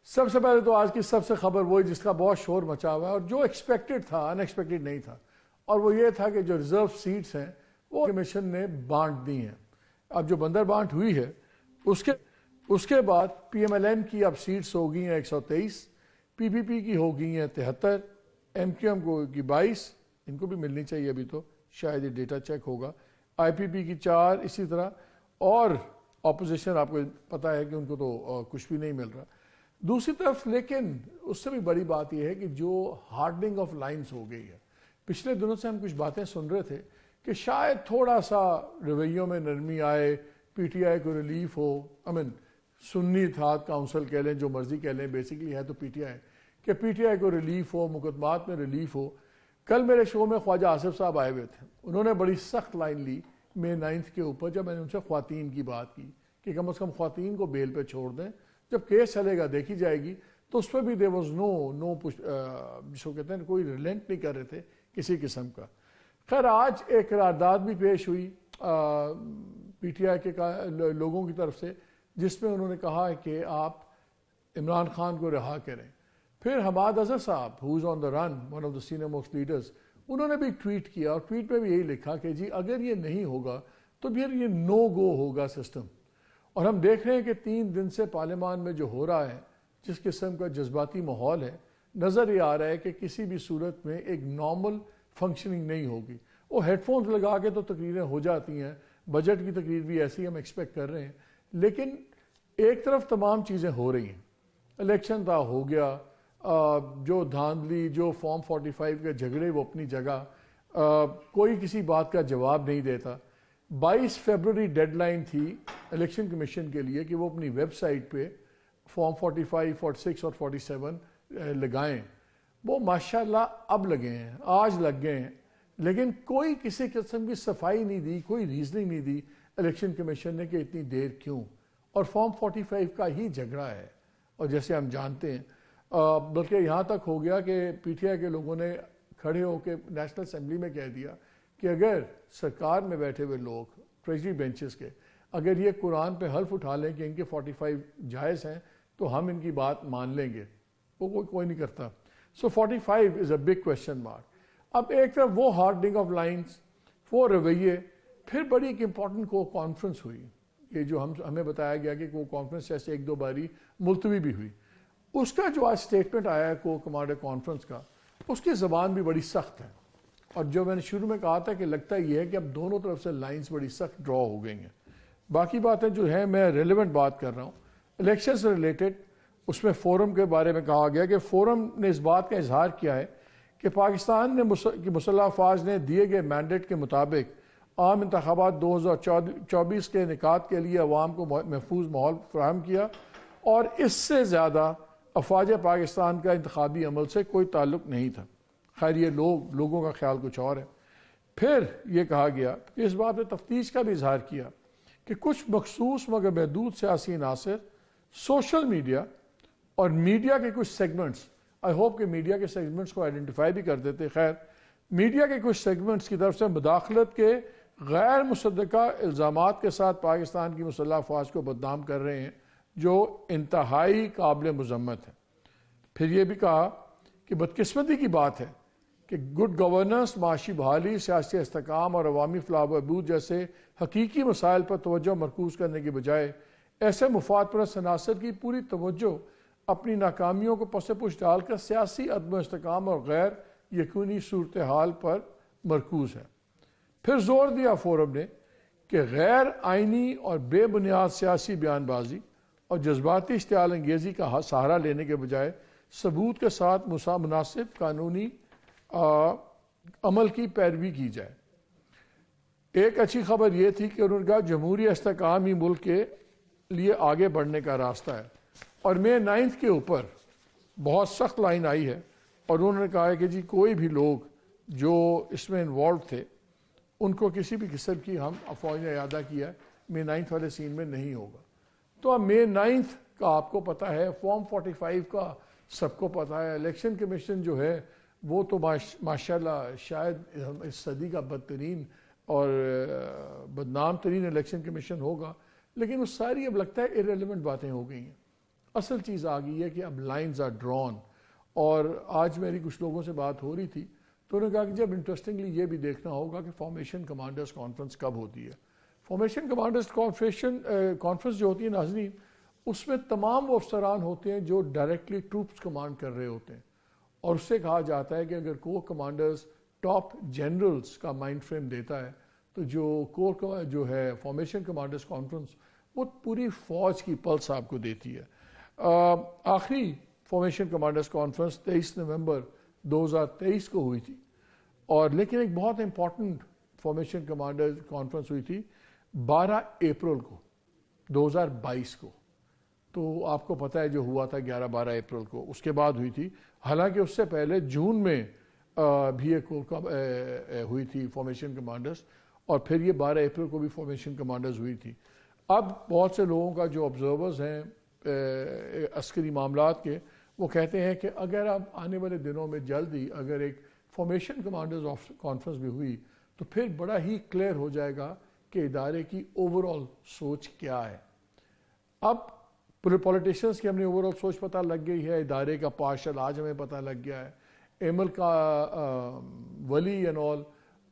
سب سے پہلے تو آج کی سب سے خبر وہی جس کا بہت شور مچا ہوا ہے اور جو ایکسپیکٹڈ تھا، ان ایکسپیکٹڈ نہیں تھا، اور وہ یہ تھا کہ جو ریزرو سیٹس ہیں وہ کمیشن نے بانٹ دی ہیں. اب جو بندر بانٹ ہوئی ہے اس کے بعد پی ایم ایل این کی اب سیٹس ہو گئی ہیں 123، پی پی پی کی ہو گئی ہیں 73، ایم کیو ایم کو کی 22، ان کو بھی ملنی چاہیے، ابھی تو شاید یہ ڈیٹا چیک ہوگا، آئی پی پی کی 4 اسی طرح، اور اپوزیشن آپ کو پتہ ہے کہ ان کو تو کچھ بھی نہیں مل رہا. دوسری طرف لیکن اس سے بھی بڑی بات یہ ہے کہ جو ہارڈنگ آف لائنز ہو گئی ہے. پچھلے دنوں سے ہم کچھ باتیں سن رہے تھے کہ شاید تھوڑا سا رویوں میں نرمی آئے، پی ٹی آئی کو ریلیف ہو، سنی اتحاد کونسل کہہ لیں، جو مرضی کہہ لیں، بیسیکلی ہے تو پی ٹی آئی، کہ پی ٹی آئی کو ریلیف ہو، مقدمات میں ریلیف ہو. کل میرے شو میں خواجہ آصف صاحب آئے ہوئے تھے، انہوں نے بڑی سخت لائن لی مئی 9 کے اوپر، جب میں نے ان سے خواتین کی بات کی کہ کم از کم خواتین کو بیل پہ چھوڑ دیں، جب کیس چلے گا دیکھی جائے گی. تو اس پہ بھی دیر واز نو جس کو کہتے ہیں کوئی ریلنٹ نہیں کر رہے تھے کسی قسم کا. خیر آج ایک قرارداد بھی پیش ہوئی پی ٹی آئی کے لوگوں کی طرف سے، جس میں انہوں نے کہا ہے کہ آپ عمران خان کو رہا کریں. پھر حماد اظہر صاحب who is on the run, one of the senior most leaders، انہوں نے بھی ٹویٹ کیا اور ٹویٹ میں بھی یہی لکھا کہ جی اگر یہ نہیں ہوگا تو پھر یہ نو گو ہوگا سسٹم. اور ہم دیکھ رہے ہیں کہ 3 دن سے پارلیمان میں جو ہو رہا ہے، جس قسم کا جذباتی ماحول ہے، نظر یہ آ رہا ہے کہ کسی بھی صورت میں ایک نارمل فنکشننگ نہیں ہوگی. وہ ہیڈ فونز لگا کے تو تقریریں ہو جاتی ہیں، بجٹ کی تقریر بھی ایسی ہم ایکسپیکٹ کر رہے ہیں، لیکن ایک طرف تمام چیزیں ہو رہی ہیں. الیکشن تھا، ہو گیا، جو دھاندلی، جو فارم 45 کے جھگڑے وہ اپنی جگہ، کوئی کسی بات کا جواب نہیں دیتا. 22 فروری ڈیڈ لائن تھی الیکشن کمیشن کے لیے کہ وہ اپنی ویب سائٹ پہ فارم 45، 46 اور 47 لگائیں. وہ ماشاءاللہ اب لگے ہیں، آج لگ گئے ہیں، لیکن کوئی کسی قسم کی صفائی نہیں دی، کوئی ریزننگ نہیں دی الیکشن کمیشن نے کہ اتنی دیر کیوں. اور فارم 45 کا ہی جھگڑا ہے. اور جیسے ہم جانتے ہیں بلکہ یہاں تک ہو گیا کہ پی ٹی آئی کے لوگوں نے کھڑے ہو کے نیشنل اسمبلی میں کہہ دیا کہ اگر سرکار میں بیٹھے ہوئے لوگ ٹریجری بینچز کے اگر یہ قرآن پہ حلف اٹھا لیں کہ ان کے 45 جائز ہیں تو ہم ان کی بات مان لیں گے. وہ کوئی نہیں کرتا. سو 45 از اے بگ کوشچن مارک. اب ایک طرف وہ ہارڈنگ آف لائنز، وہ رویے، پھر بڑی ایک امپورٹنٹ کو کانفرنس ہوئی، یہ جو ہمیں بتایا گیا کہ وہ کانفرنس جیسے 1-2 باری ملتوی بھی ہوئی. اس کا جو آج سٹیٹمنٹ آیا ہے کو کمانڈر کانفرنس کا، اس کی زبان بھی بڑی سخت ہے. اور جو میں نے شروع میں کہا تھا کہ لگتا یہ ہے کہ اب دونوں طرف سے لائنز بڑی سخت ڈرا ہو گئی ہیں. باقی باتیں جو ہیں میں ریلیونٹ بات کر رہا ہوں الیکشن سے ریلیٹڈ. اس میں فورم کے بارے میں کہا گیا کہ فورم نے اس بات کا اظہار کیا ہے کہ پاکستان نے مسلح افواج نے دیے گئے مینڈیٹ کے مطابق عام انتخابات 2024 کے انعقاد کے لیے عوام کو محفوظ ماحول فراہم کیا اور اس سے زیادہ افواج پاکستان کا انتخابی عمل سے کوئی تعلق نہیں تھا. خیر یہ لوگوں کا خیال کچھ اور ہے. پھر یہ کہا گیا کہ اس بات میں تفتیش کا بھی اظہار کیا کہ کچھ مخصوص مگر محدود سیاسی عناصر سوشل میڈیا اور میڈیا کے کچھ سیگمنٹس، آئی ہوپ کہ میڈیا کے سیگمنٹس کو آئیڈینٹیفائی بھی کر دیتے، خیر میڈیا کے کچھ سیگمنٹس کی طرف سے مداخلت کے غیر مصدقہ الزامات کے ساتھ پاکستان کی مسلح افواج کو بدنام کر رہے ہیں، جو انتہائی قابل مذمت ہے. پھر یہ بھی کہا کہ بدقسمتی کی بات ہے کہ گڈ گورننس، معاشی بحالی، سیاسی استحکام اور عوامی فلاح و بہبود جیسے حقیقی مسائل پر توجہ مرکوز کرنے کے بجائے ایسے مفاد پرست عناصر کی پوری توجہ اپنی ناکامیوں کو پس پش ڈال کر سیاسی عدم استحکام اور غیر یقینی صورتحال پر مرکوز ہے. پھر زور دیا فورم نے کہ غیر آئینی اور بے بنیاد سیاسی بیان بازی اور جذباتی اشتعال انگیزی کا سہارا لینے کے بجائے ثبوت کے ساتھ مناسب قانونی عمل کی پیروی کی جائے. ایک اچھی خبر یہ تھی کہ انہوں نے کہا جمہوری استحکام ہی ملک کے لیے آگے بڑھنے کا راستہ ہے. اور مئی 9 کے اوپر بہت سخت لائن آئی ہے اور انہوں نے کہا ہے کہ جی کوئی بھی لوگ جو اس میں انوالو تھے ان کو کسی بھی قسم کی ہم افواج نے اعادہ کیا ہے مئی 9 والے سین میں نہیں ہوگا. تو اب مئی 9 کا آپ کو پتہ ہے، فارم 45 کا سب کو پتہ ہے، الیکشن کمیشن جو ہے وہ تو ماشاءاللہ شاید اس صدی کا بدترین اور بدنام ترین الیکشن کمیشن ہوگا، لیکن وہ ساری اب لگتا ہے ایرریلیونٹ باتیں ہو گئی ہیں. اصل چیز آ گئی ہے کہ اب لائنز آر ڈرون. اور آج میری کچھ لوگوں سے بات ہو رہی تھی تو انہوں نے کہا کہ جب انٹرسٹنگلی یہ بھی دیکھنا ہوگا کہ فارمیشن کمانڈرز کانفرنس کب ہوتی ہے. فارمیشن کمانڈرز کانفرنس جو ہوتی ہے ناظرین، اس میں تمام وہ افسران ہوتے ہیں جو ڈائریکٹلی ٹروپس کمانڈ کر رہے ہوتے ہیں، اور اس سے کہا جاتا ہے کہ اگر کور کمانڈرز ٹاپ جنرلز کا مائنڈ فریم دیتا ہے تو جو ہے فارمیشن کمانڈرز کانفرنس وہ پوری فوج کی پلس آپ کو دیتی ہے. آخری فارمیشن کمانڈرز کانفرنس 23 نومبر 2023 کو ہوئی تھی، اور لیکن ایک بہت امپورٹنٹ فارمیشن کمانڈرز کانفرنس ہوئی تھی 12 اپریل کو 2022 کو. تو آپ کو پتہ ہے جو ہوا تھا 11-12 اپریل کو، اس کے بعد ہوئی تھی. حالانکہ اس سے پہلے جون میں بھی ایک ہوئی تھی فارمیشن کمانڈرز، اور پھر یہ 12 اپریل کو بھی فارمیشن کمانڈرز ہوئی تھی. اب بہت سے لوگوں کا جو آبزرورز ہیں عسکری معاملات کے، وہ کہتے ہیں کہ اگر اب آنے والے دنوں میں جلد ہی اگر ایک فارمیشن کمانڈرز کانفرنس بھی ہوئی تو پھر بڑا ہی کلیئر ہو جائے گا کہ ادارے کی اوور آل سوچ کیا ہے. اب پولیٹیشنز کی ہمیں اوور آل سوچ پتہ لگ گئی ہے، ادارے کا پارشل آج ہمیں پتہ لگ گیا ہے. ایمل کا ولی اینڈ آل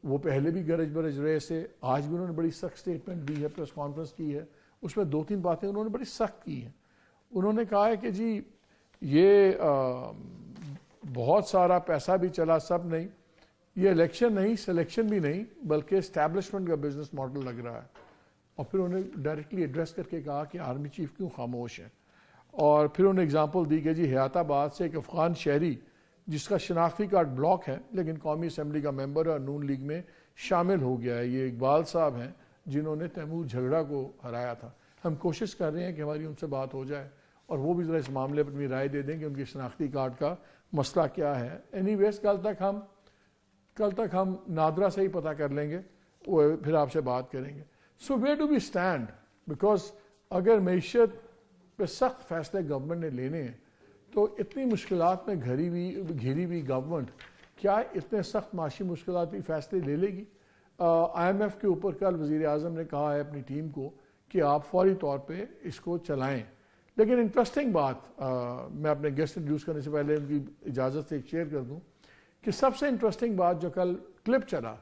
وہ پہلے بھی گرج برج رہے سے، آج بھی انہوں نے بڑی سخت سٹیٹمنٹ دی ہے، پریس کانفرنس کی ہے. اس میں 2-3 باتیں انہوں نے بڑی سخت کی ہیں. انہوں نے کہا ہے کہ جی یہ بہت سارا پیسہ بھی چلا، سب نہیں، یہ الیکشن نہیں، سلیکشن بھی نہیں، بلکہ اسٹیبلشمنٹ کا بزنس ماڈل لگ رہا ہے. اور پھر انہوں نے ڈائریکٹلی ایڈریس کر کے کہا کہ آرمی چیف کیوں خاموش ہیں. اور پھر انہوں نے اگزامپل دی کہ جی حیات آباد سے ایک افغان شہری جس کا شناختی کارڈ بلاک ہے لیکن قومی اسمبلی کا ممبر اور نون لیگ میں شامل ہو گیا ہے، یہ اقبال صاحب ہیں جنہوں نے تیمور جھگڑا کو ہرایا تھا. ہم کوشش کر رہے ہیں کہ ہماری ان سے بات ہو جائے اور وہ بھی ذرا اس معاملے پر اپنی رائے دے دیں کہ ان کی شناختی کارڈ کا مسئلہ کیا ہے. اینی ویز کل تک ہم نادرا سے ہی پتہ کر لیں گے، وہ پھر آپ سے بات کریں گے. So where do we stand? Because اگر معیشت پہ سخت فیصلے گورنمنٹ نے لینے ہیں تو اتنی مشکلات میں گھری ہوئی گورنمنٹ کیا اتنے سخت معاشی مشکلاتی فیصلے لے لے گی؟ آئی ایم ایف کے اوپر کل وزیر اعظم نے کہا ہے اپنی ٹیم کو کہ آپ فوری طور پہ اس کو چلائیں. لیکن انٹرسٹنگ بات میں اپنے گیسٹ انٹروڈیوس کرنے سے پہلے ان کی اجازت سے ایک شیئر کر دوں کہ سب سے انٹرسٹنگ بات جو کل کلپ چلا،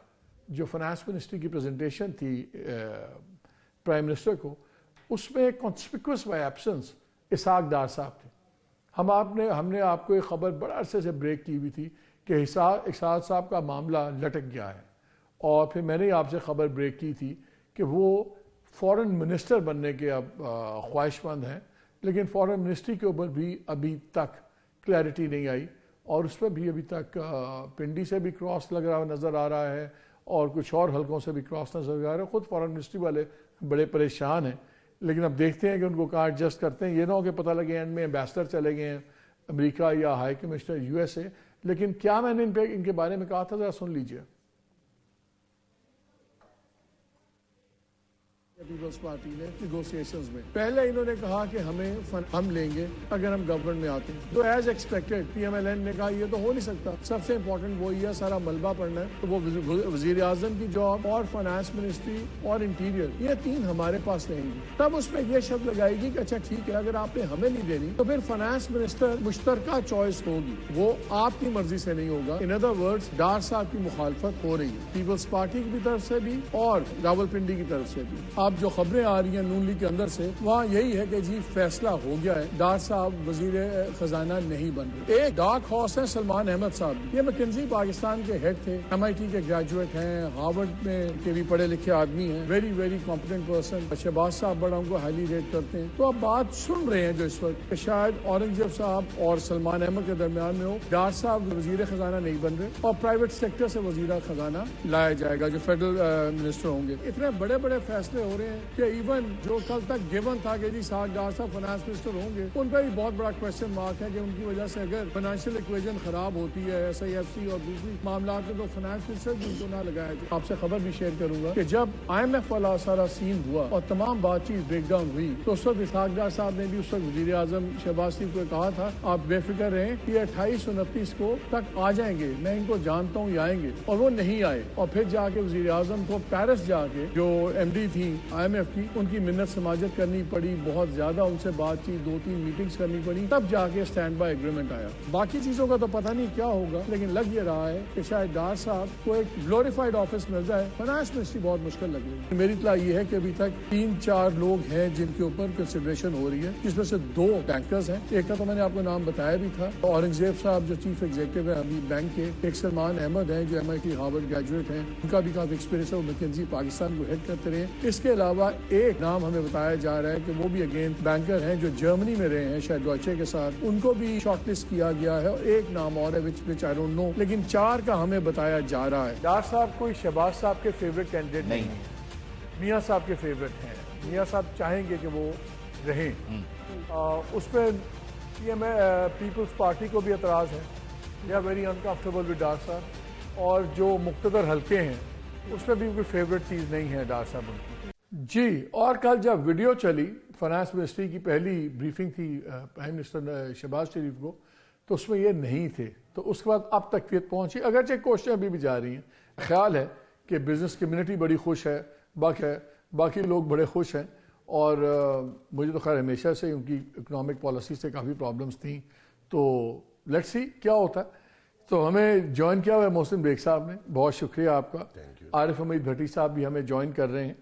جو فائنانس منسٹری کی پریزنٹیشن تھی پرائم منسٹر کو، اس میں conspicuous by absence Ishaq Dar صاحب تھے. ہم نے آپ کو ایک خبر بڑا عرصے سے بریک کی ہوئی تھی کہ اسحاق صاحب کا معاملہ لٹک گیا ہے، اور پھر میں نے آپ سے خبر بریک کی تھی کہ وہ فورن منسٹر بننے کے اب خواہش مند ہیں، لیکن فورن منسٹری کے اوپر بھی ابھی تک کلیئرٹی نہیں آئی، اور اس پہ بھی ابھی تک پنڈی سے بھی کراس لگ رہا نظر آ رہا ہے اور کچھ اور حلقوں سے بھی کراس نظر آ رہا ہے. خود فورن منسٹری والے بڑے پریشان ہیں، لیکن اب دیکھتے ہیں کہ ان کو کہاں ایڈجسٹ کرتے ہیں. یہ نہ ہو کہ پتہ لگے اینڈ میں ایمبیسڈر چلے گئے ہیں امریکہ یا ہائی کمشنر USA. لیکن کیا میں نے ان کے بارے میں کہا تھا، ذرا سن لیجئے. پیپلز پارٹی نے نیگوسیشنز میں پہلے انہوں نے کہا کہ ہم لیں گے اگر ہم گورنمنٹ میں آتے ہیں، تو as expected P M L N نے کہا یہ تو ہو نہیں سکتا، سب سے امپورٹنٹ وہی ہے، سارا ملبہ پڑنا ہے. تو وہ وزیر اعظم کی جاب اور فائنانس منسٹری اور انٹیریئر، یہ 3 ہمارے پاس رہیں گی. تب اس میں یہ شرط لگائے گی کہ اچھا ٹھیک ہے اگر آپ نے ہمیں نہیں دینی تو پھر فائنانس منسٹر مشترکہ چوائس ہوگی، وہ آپ کی مرضی سے نہیں ہوگا. ان ادر ورڈز ڈار صاحب کی مخالفت ہو رہی ہے پیپلز پارٹی کی طرف سے بھی اور راولپنڈی کی طرف سے بھی. اب جو خبریں آ رہی ہیں نون لیگ کے اندر سے، وہاں یہی ہے کہ جی فیصلہ ہو گیا ہے، ڈار صاحب وزیر خزانہ نہیں بن رہے. ایک ڈارک ہارس ہے سلمان احمد صاحب، یہ مکنزی پاکستان کے ہیڈ تھے، MIT کے گریجویٹ ہیں، ہارورڈ میں کے بھی پڑھے لکھے آدمی ہیں، ویری کمپٹنٹ پرسن. شہباز صاحب بڑا ان کو ہائیلی ریٹ کرتے ہیں. تو اب بات سن رہے ہیں جو اس وقت کہ شاید اورنگزیب صاحب اور سلمان احمد کے درمیان میں ہو، ڈار صاحب وزیر خزانہ نہیں بن رہے اور پرائیویٹ سیکٹر سے وزیر خزانہ لایا جائے گا جو فیڈرل منسٹر ہوں گے. اتنے بڑے فیصلے ہو رہے ہیں کہ ایون جو کل تک گیون تھا کہ جی اسحاق ڈار صاحب فائنانس منسٹر ہوں گے، ان پہ بھی بہت بڑا کوشچن مارک ہے کہ ان کی وجہ سے اگر فائنینشیل ایکویژن خراب ہوتی ہے SIFC اور دوسری معاملات میں تو فائنانس منسٹر بھی ان کو نہ لگایا جائے. آپ سے خبر بھی شیئر کروں گا کہ جب IMF والا سارا سین ہوا اور تمام بات چیت بریک ڈاؤن ہوئی تو اس وقت اسحاق ڈار صاحب نے بھی اس وقت وزیر اعظم شہباز شریف کو کہا تھا آپ بے فکر رہیں کہ 28-29 کو تک آ جائیں گے، میں ان کو جانتا ہوں یہ آئیں گے، اور وہ نہیں آئے. اور پھر جا کے وزیر اعظم کو پیرس جا کے جو MD تھی IMF کی ان کی منت سماجت کرنی پڑی, بہت زیادہ ان سے بات چیت, 2-3 میٹنگز کرنی پڑی, تب جا کے اسٹینڈ بائی ایگریمنٹ آیا. باقی چیزوں کا تو پتہ نہیں کیا ہوگا, لیکن لگ یہ رہا ہے کہ شاید ڈار صاحب کو ایک گلوریفائڈ آفس مل جائے. فائنانس منسٹری بہت مشکل لگ رہی ہے. میری اطلاع یہ ہے کہ ابھی تک 3-4 لوگ ہیں جن کے اوپر کنسیڈریشن ہو رہی ہے, جس میں سے 2 بینکرز ہیں. ایک کا تو میں نے آپ کو نام بتایا بھی تھا, اورنگزیب صاحب جو چیف ایگزیکٹو ہے ابھی بینک کے. ایک سلمان احمد ہیں جو MIT ہارورڈ گریجویٹ ہیں, ان کا بھی کافی ایکسپیرینس ہے, وہ میکنزی پاکستان کو ہیڈ کرتے رہے. اس کے علاوہ ایک نام ہمیں بتایا جا رہا ہے کہ وہ بھی اگین بینکر ہیں جو جرمنی میں رہے ہیں, شاید ڈوائچے کے ساتھ, ان کو بھی شارٹ لسٹ کیا گیا ہے. اور ایک نام اور ہے which I don't know, لیکن 4 کا ہمیں بتایا جا رہا ہے. ڈار صاحب کوئی شہباز صاحب کے فیوریٹ کینڈیڈیٹ نہیں ہے, میاں صاحب کے فیوریٹ ہیں. میاں صاحب چاہیں گے کہ وہ رہیں. اس پہ پیپلز پارٹی کو بھی اعتراض ہے, they are very uncomfortable with Dar صاحب. اور جو مقتدر حلقے ہیں اس میں بھی کوئی فیوریٹ چیز نہیں ہے ڈار صاحب ان کی. جی, اور کل جب ویڈیو چلی فائنانس منسٹری کی پہلی بریفنگ تھی پرائم منسٹر شہباز شریف کو, تو اس میں یہ نہیں تھے. تو اس کے بعد اب تکفیت پہنچی, اگرچہ کوششیں ابھی بھی جا رہی ہیں. خیال ہے کہ بزنس کمیونٹی بڑی خوش ہے, باقی لوگ بڑے خوش ہیں. اور مجھے تو خیر ہمیشہ سے ان کی اکنامک پالیسی سے کافی پرابلمز تھیں. تو لیٹس سی کیا ہوتا ہے. تو ہمیں جوائن کیا ہوا ہے محسن بیگ صاحب نے, بہت شکریہ آپ کا. عارف حمید بھٹی صاحب بھی ہمیں جوائن کر رہے ہیں,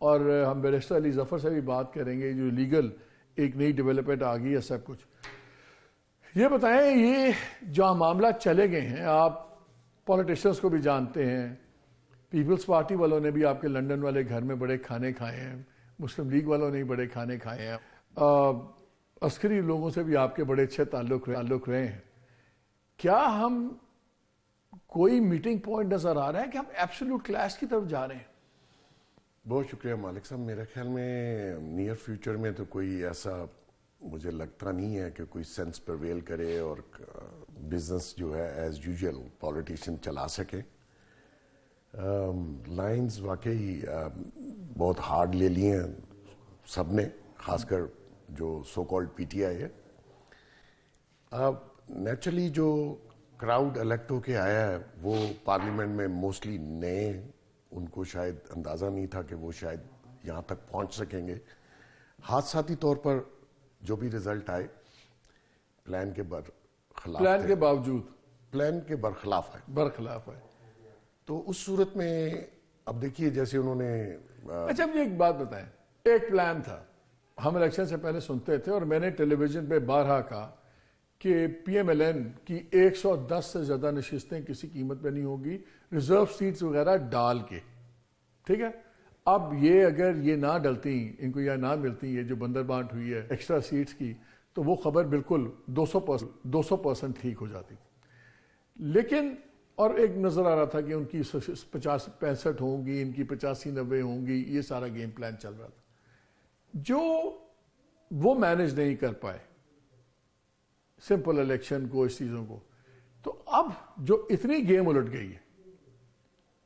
اور ہم بیرسٹر علی ظفر سے بھی بات کریں گے, جو لیگل ایک نئی ڈیولپمنٹ آ گئی ہے سب کچھ. یہ بتائیں, یہ جو معاملات چلے گئے ہیں, آپ پولیٹیشنز کو بھی جانتے ہیں, پیپلز پارٹی والوں نے بھی آپ کے لنڈن والے گھر میں بڑے کھانے کھائے ہیں, مسلم لیگ والوں نے بھی بڑے کھانے کھائے ہیں, عسکری لوگوں سے بھی آپ کے بڑے اچھے تعلق رہے ہیں. کیا ہم کوئی میٹنگ پوائنٹ نظر آ رہا ہے کہ ہم ایبسولوٹ کلیش کی طرف جا رہے ہیں؟ بہت شکریہ مالک صاحب. میرے خیال میں نیئر فیوچر میں تو کوئی ایسا مجھے لگتا نہیں ہے کہ کوئی سینس پرویل کرے اور بزنس جو ہے ایز یوزول پولیٹیشین چلا سکے. لائنز واقعی بہت ہارڈ لے لی ہیں سب نے, خاص کر جو سو کالڈ PTI ہے. اب نیچرلی جو کراؤڈ الیکٹ ہو کے آیا ہے وہ پارلیمنٹ میں موسٹلی نئے, ان کو شاید اندازہ نہیں تھا کہ وہ شاید یہاں تک پہنچ سکیں گے. حادثاتی طور پر جو بھی رزلٹ آئے پلان کے برخلاف ہے. تو اس صورت میں اب دیکھیے جیسے انہوں نے اچھا مجھے ایک بات بتائیں, ایک پلان تھا, ہم الیکشن سے پہلے سنتے تھے اور میں نے ٹیلی ویژن پہ بارہا کہا کہ PMLN کی 110 سے زیادہ نشستیں کسی قیمت پہ نہیں ہوگی, ریزرو سیٹس وغیرہ ڈال کے. ٹھیک ہے, اب یہ اگر یہ نہ ڈلتی, ان کو یہ نہ ملتی, یہ جو بندر بانٹ ہوئی ہے ایکسٹرا سیٹس کی, تو وہ خبر بالکل 200% ٹھیک ہو جاتی. لیکن اور ایک نظر آ رہا تھا کہ ان کی 50-65 ہوں گی, ان کی 85-90 ہوں گی, یہ سارا گیم پلان چل رہا تھا جو وہ مینج نہیں کر پائے سمپل الیکشن کو, اس چیزوں کو. تو اب جو اتنی گیم الٹ گئی ہے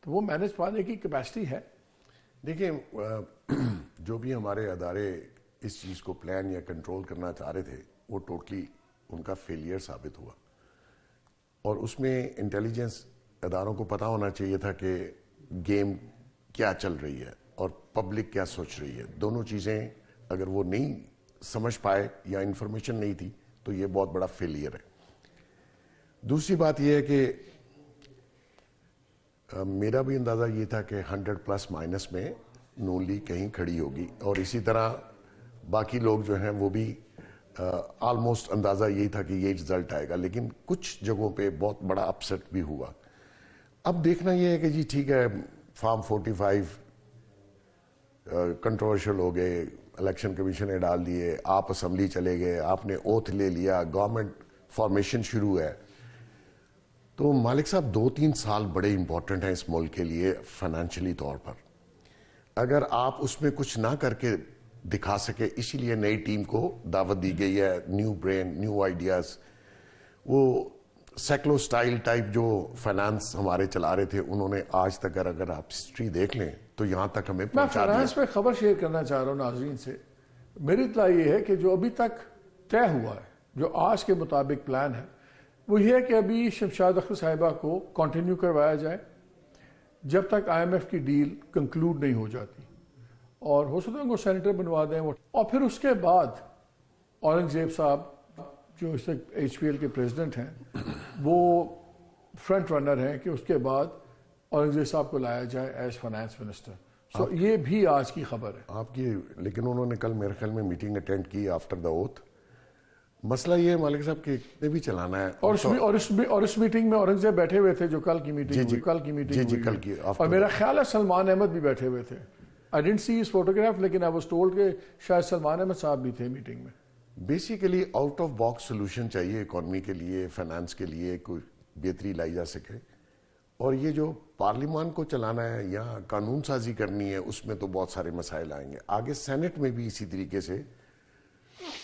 تو وہ مینج پانے کی کیپیسٹی ہے. دیکھیں جو بھی ہمارے ادارے اس چیز کو پلان یا کنٹرول کرنا چاہ رہے تھے وہ ٹوٹلی ان کا فیلئر ثابت ہوا. اور اس میں انٹیلیجنس اداروں کو پتا ہونا چاہیے تھا کہ گیم کیا چل رہی ہے اور پبلک کیا سوچ رہی ہے. دونوں چیزیں اگر وہ نہیں سمجھ پائے یا انفارمیشن نہیں تھی تو یہ بہت بڑا فیلئر ہے. دوسری بات یہ ہے کہ میرا بھی اندازہ یہ تھا کہ 100+ میں نون لیگ کہیں کھڑی ہوگی, اور اسی طرح باقی لوگ جو ہیں وہ بھی آلموسٹ اندازہ یہی تھا کہ یہ رزلٹ آئے گا. لیکن کچھ جگہوں پہ بہت بڑا اپسٹ بھی ہوا. اب دیکھنا یہ ہے کہ جی ٹھیک ہے, فارم 45 کنٹروورشل ہو گئے, الیکشن کمیشن نے ڈال دیے, آپ اسمبلی چلے گئے, آپ نے اوتھ لے لیا, گورنمنٹ فارمیشن شروع ہے. تو مالک صاحب 2-3 سال بڑے امپورٹنٹ ہیں اس ملک کے لیے فائنینشلی طور پر. اگر آپ اس میں کچھ نہ کر کے دکھا سکے, اسی لیے نئی ٹیم کو دعوت دی گئی ہے, نیو برین, نیو آئیڈیاز. وہ سیکلو سٹائل ٹائپ جو فائنانس ہمارے چلا رہے تھے انہوں نے آج تک اگر آپ ہسٹری دیکھ لیں تو یہاں تک ہمیں پہنچا دیا. میں فائنانس پہ خبر شیئر کرنا چاہ رہا ہوں ناظرین سے. میری اطلاع یہ ہے کہ جو ابھی تک طے ہوا ہے, جو آج کے مطابق پلان ہے, وہ یہ ہے کہ ابھی شمشاد اختر صاحبہ کو کنٹینیو کروایا جائے جب تک IMF کی ڈیل کنکلوڈ نہیں ہو جاتی. اور ہو سکتا ہے ان کو سینیٹر بنوا دیں وہ. اور پھر اس کے بعد اورنگزیب صاحب جو اس وقت ایچ پی ایل کے پریزیڈنٹ ہیں وہ فرنٹ رنر ہیں کہ اس کے بعد اورنگزیب صاحب کو لایا جائے ایز فائنانس منسٹر. سو یہ بھی آج کی خبر ہے آپ کی. لیکن انہوں نے کل میرے خیال میں میٹنگ اٹینڈ کی آفٹر دا اوتھ. مسئلہ یہ ہے مالک صاحب کہ کتنے بھی چلانا ہے. اور اس میٹنگ میں اورنگزیب بیٹھے ہوئے تھے جو کل کی میٹنگ ہوئی. اور میرا خیال ہے سلمان احمد بھی بیٹھے ہوئے تھے. I didn't see his photograph لیکن I was told کہ شاید سلمان احمد صاحب بھی تھے میٹنگ میں. Basically out of box solution چاہیے اکانومی کے لیے, فائنانس کے لیے کوئی بہتری لائی جا سکے. اور یہ جو پارلیمان کو چلانا ہے یا قانون سازی کرنی ہے اس میں تو بہت سارے مسائل آئیں گے. آگے سینٹ میں بھی اسی طریقے سے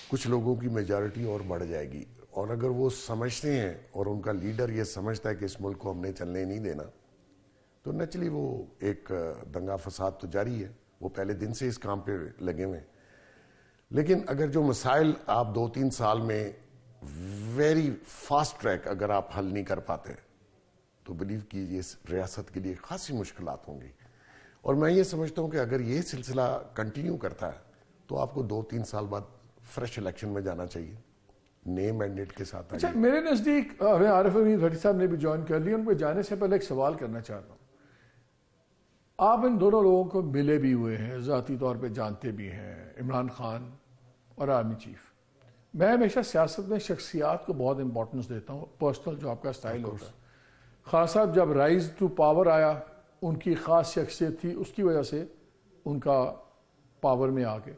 کچھ لوگوں کی میجارٹی اور بڑھ جائے گی. اور اگر وہ سمجھتے ہیں اور ان کا لیڈر یہ سمجھتا ہے کہ اس ملک کو ہم نے چلنے نہیں دینا تو نیچرلی وہ ایک دنگا فساد تو جاری ہے. وہ پہلے دن سے اس کام پہ لگے ہوئے ہیں. لیکن اگر جو مسائل آپ 2-3 سال میں ویری فاسٹ ٹریک اگر آپ حل نہیں کر پاتے تو بلیو کیجیے اس ریاست کے لیے خاصی مشکلات ہوں گی. اور میں یہ سمجھتا ہوں کہ اگر یہ سلسلہ کنٹینیو کرتا ہے تو آپ کو 2-3 سال بعد فریش الیکشن میں جانا چاہیے نئے مینڈیٹ کے ساتھ. اچھا, میرے نزدیک ہمیں عارف امین بھٹی صاحب نے بھی جوائن کر لی. ان پہ جانے سے پہلے ایک سوال کرنا چاہتا ہوں. آپ ان دونوں لوگوں کو ملے بھی ہوئے ہیں, ذاتی طور پہ جانتے بھی ہیں, عمران خان اور آرمی چیف. میں ہمیشہ سیاست میں شخصیات کو بہت امپورٹنس دیتا ہوں, پرسنل جو آپ کا سٹائل ہوتا ہے. خان صاحب جب رائز ٹو پاور آیا ان کی خاص شخصیت تھی, اس کی وجہ سے ان کا پاور میں آ گئے.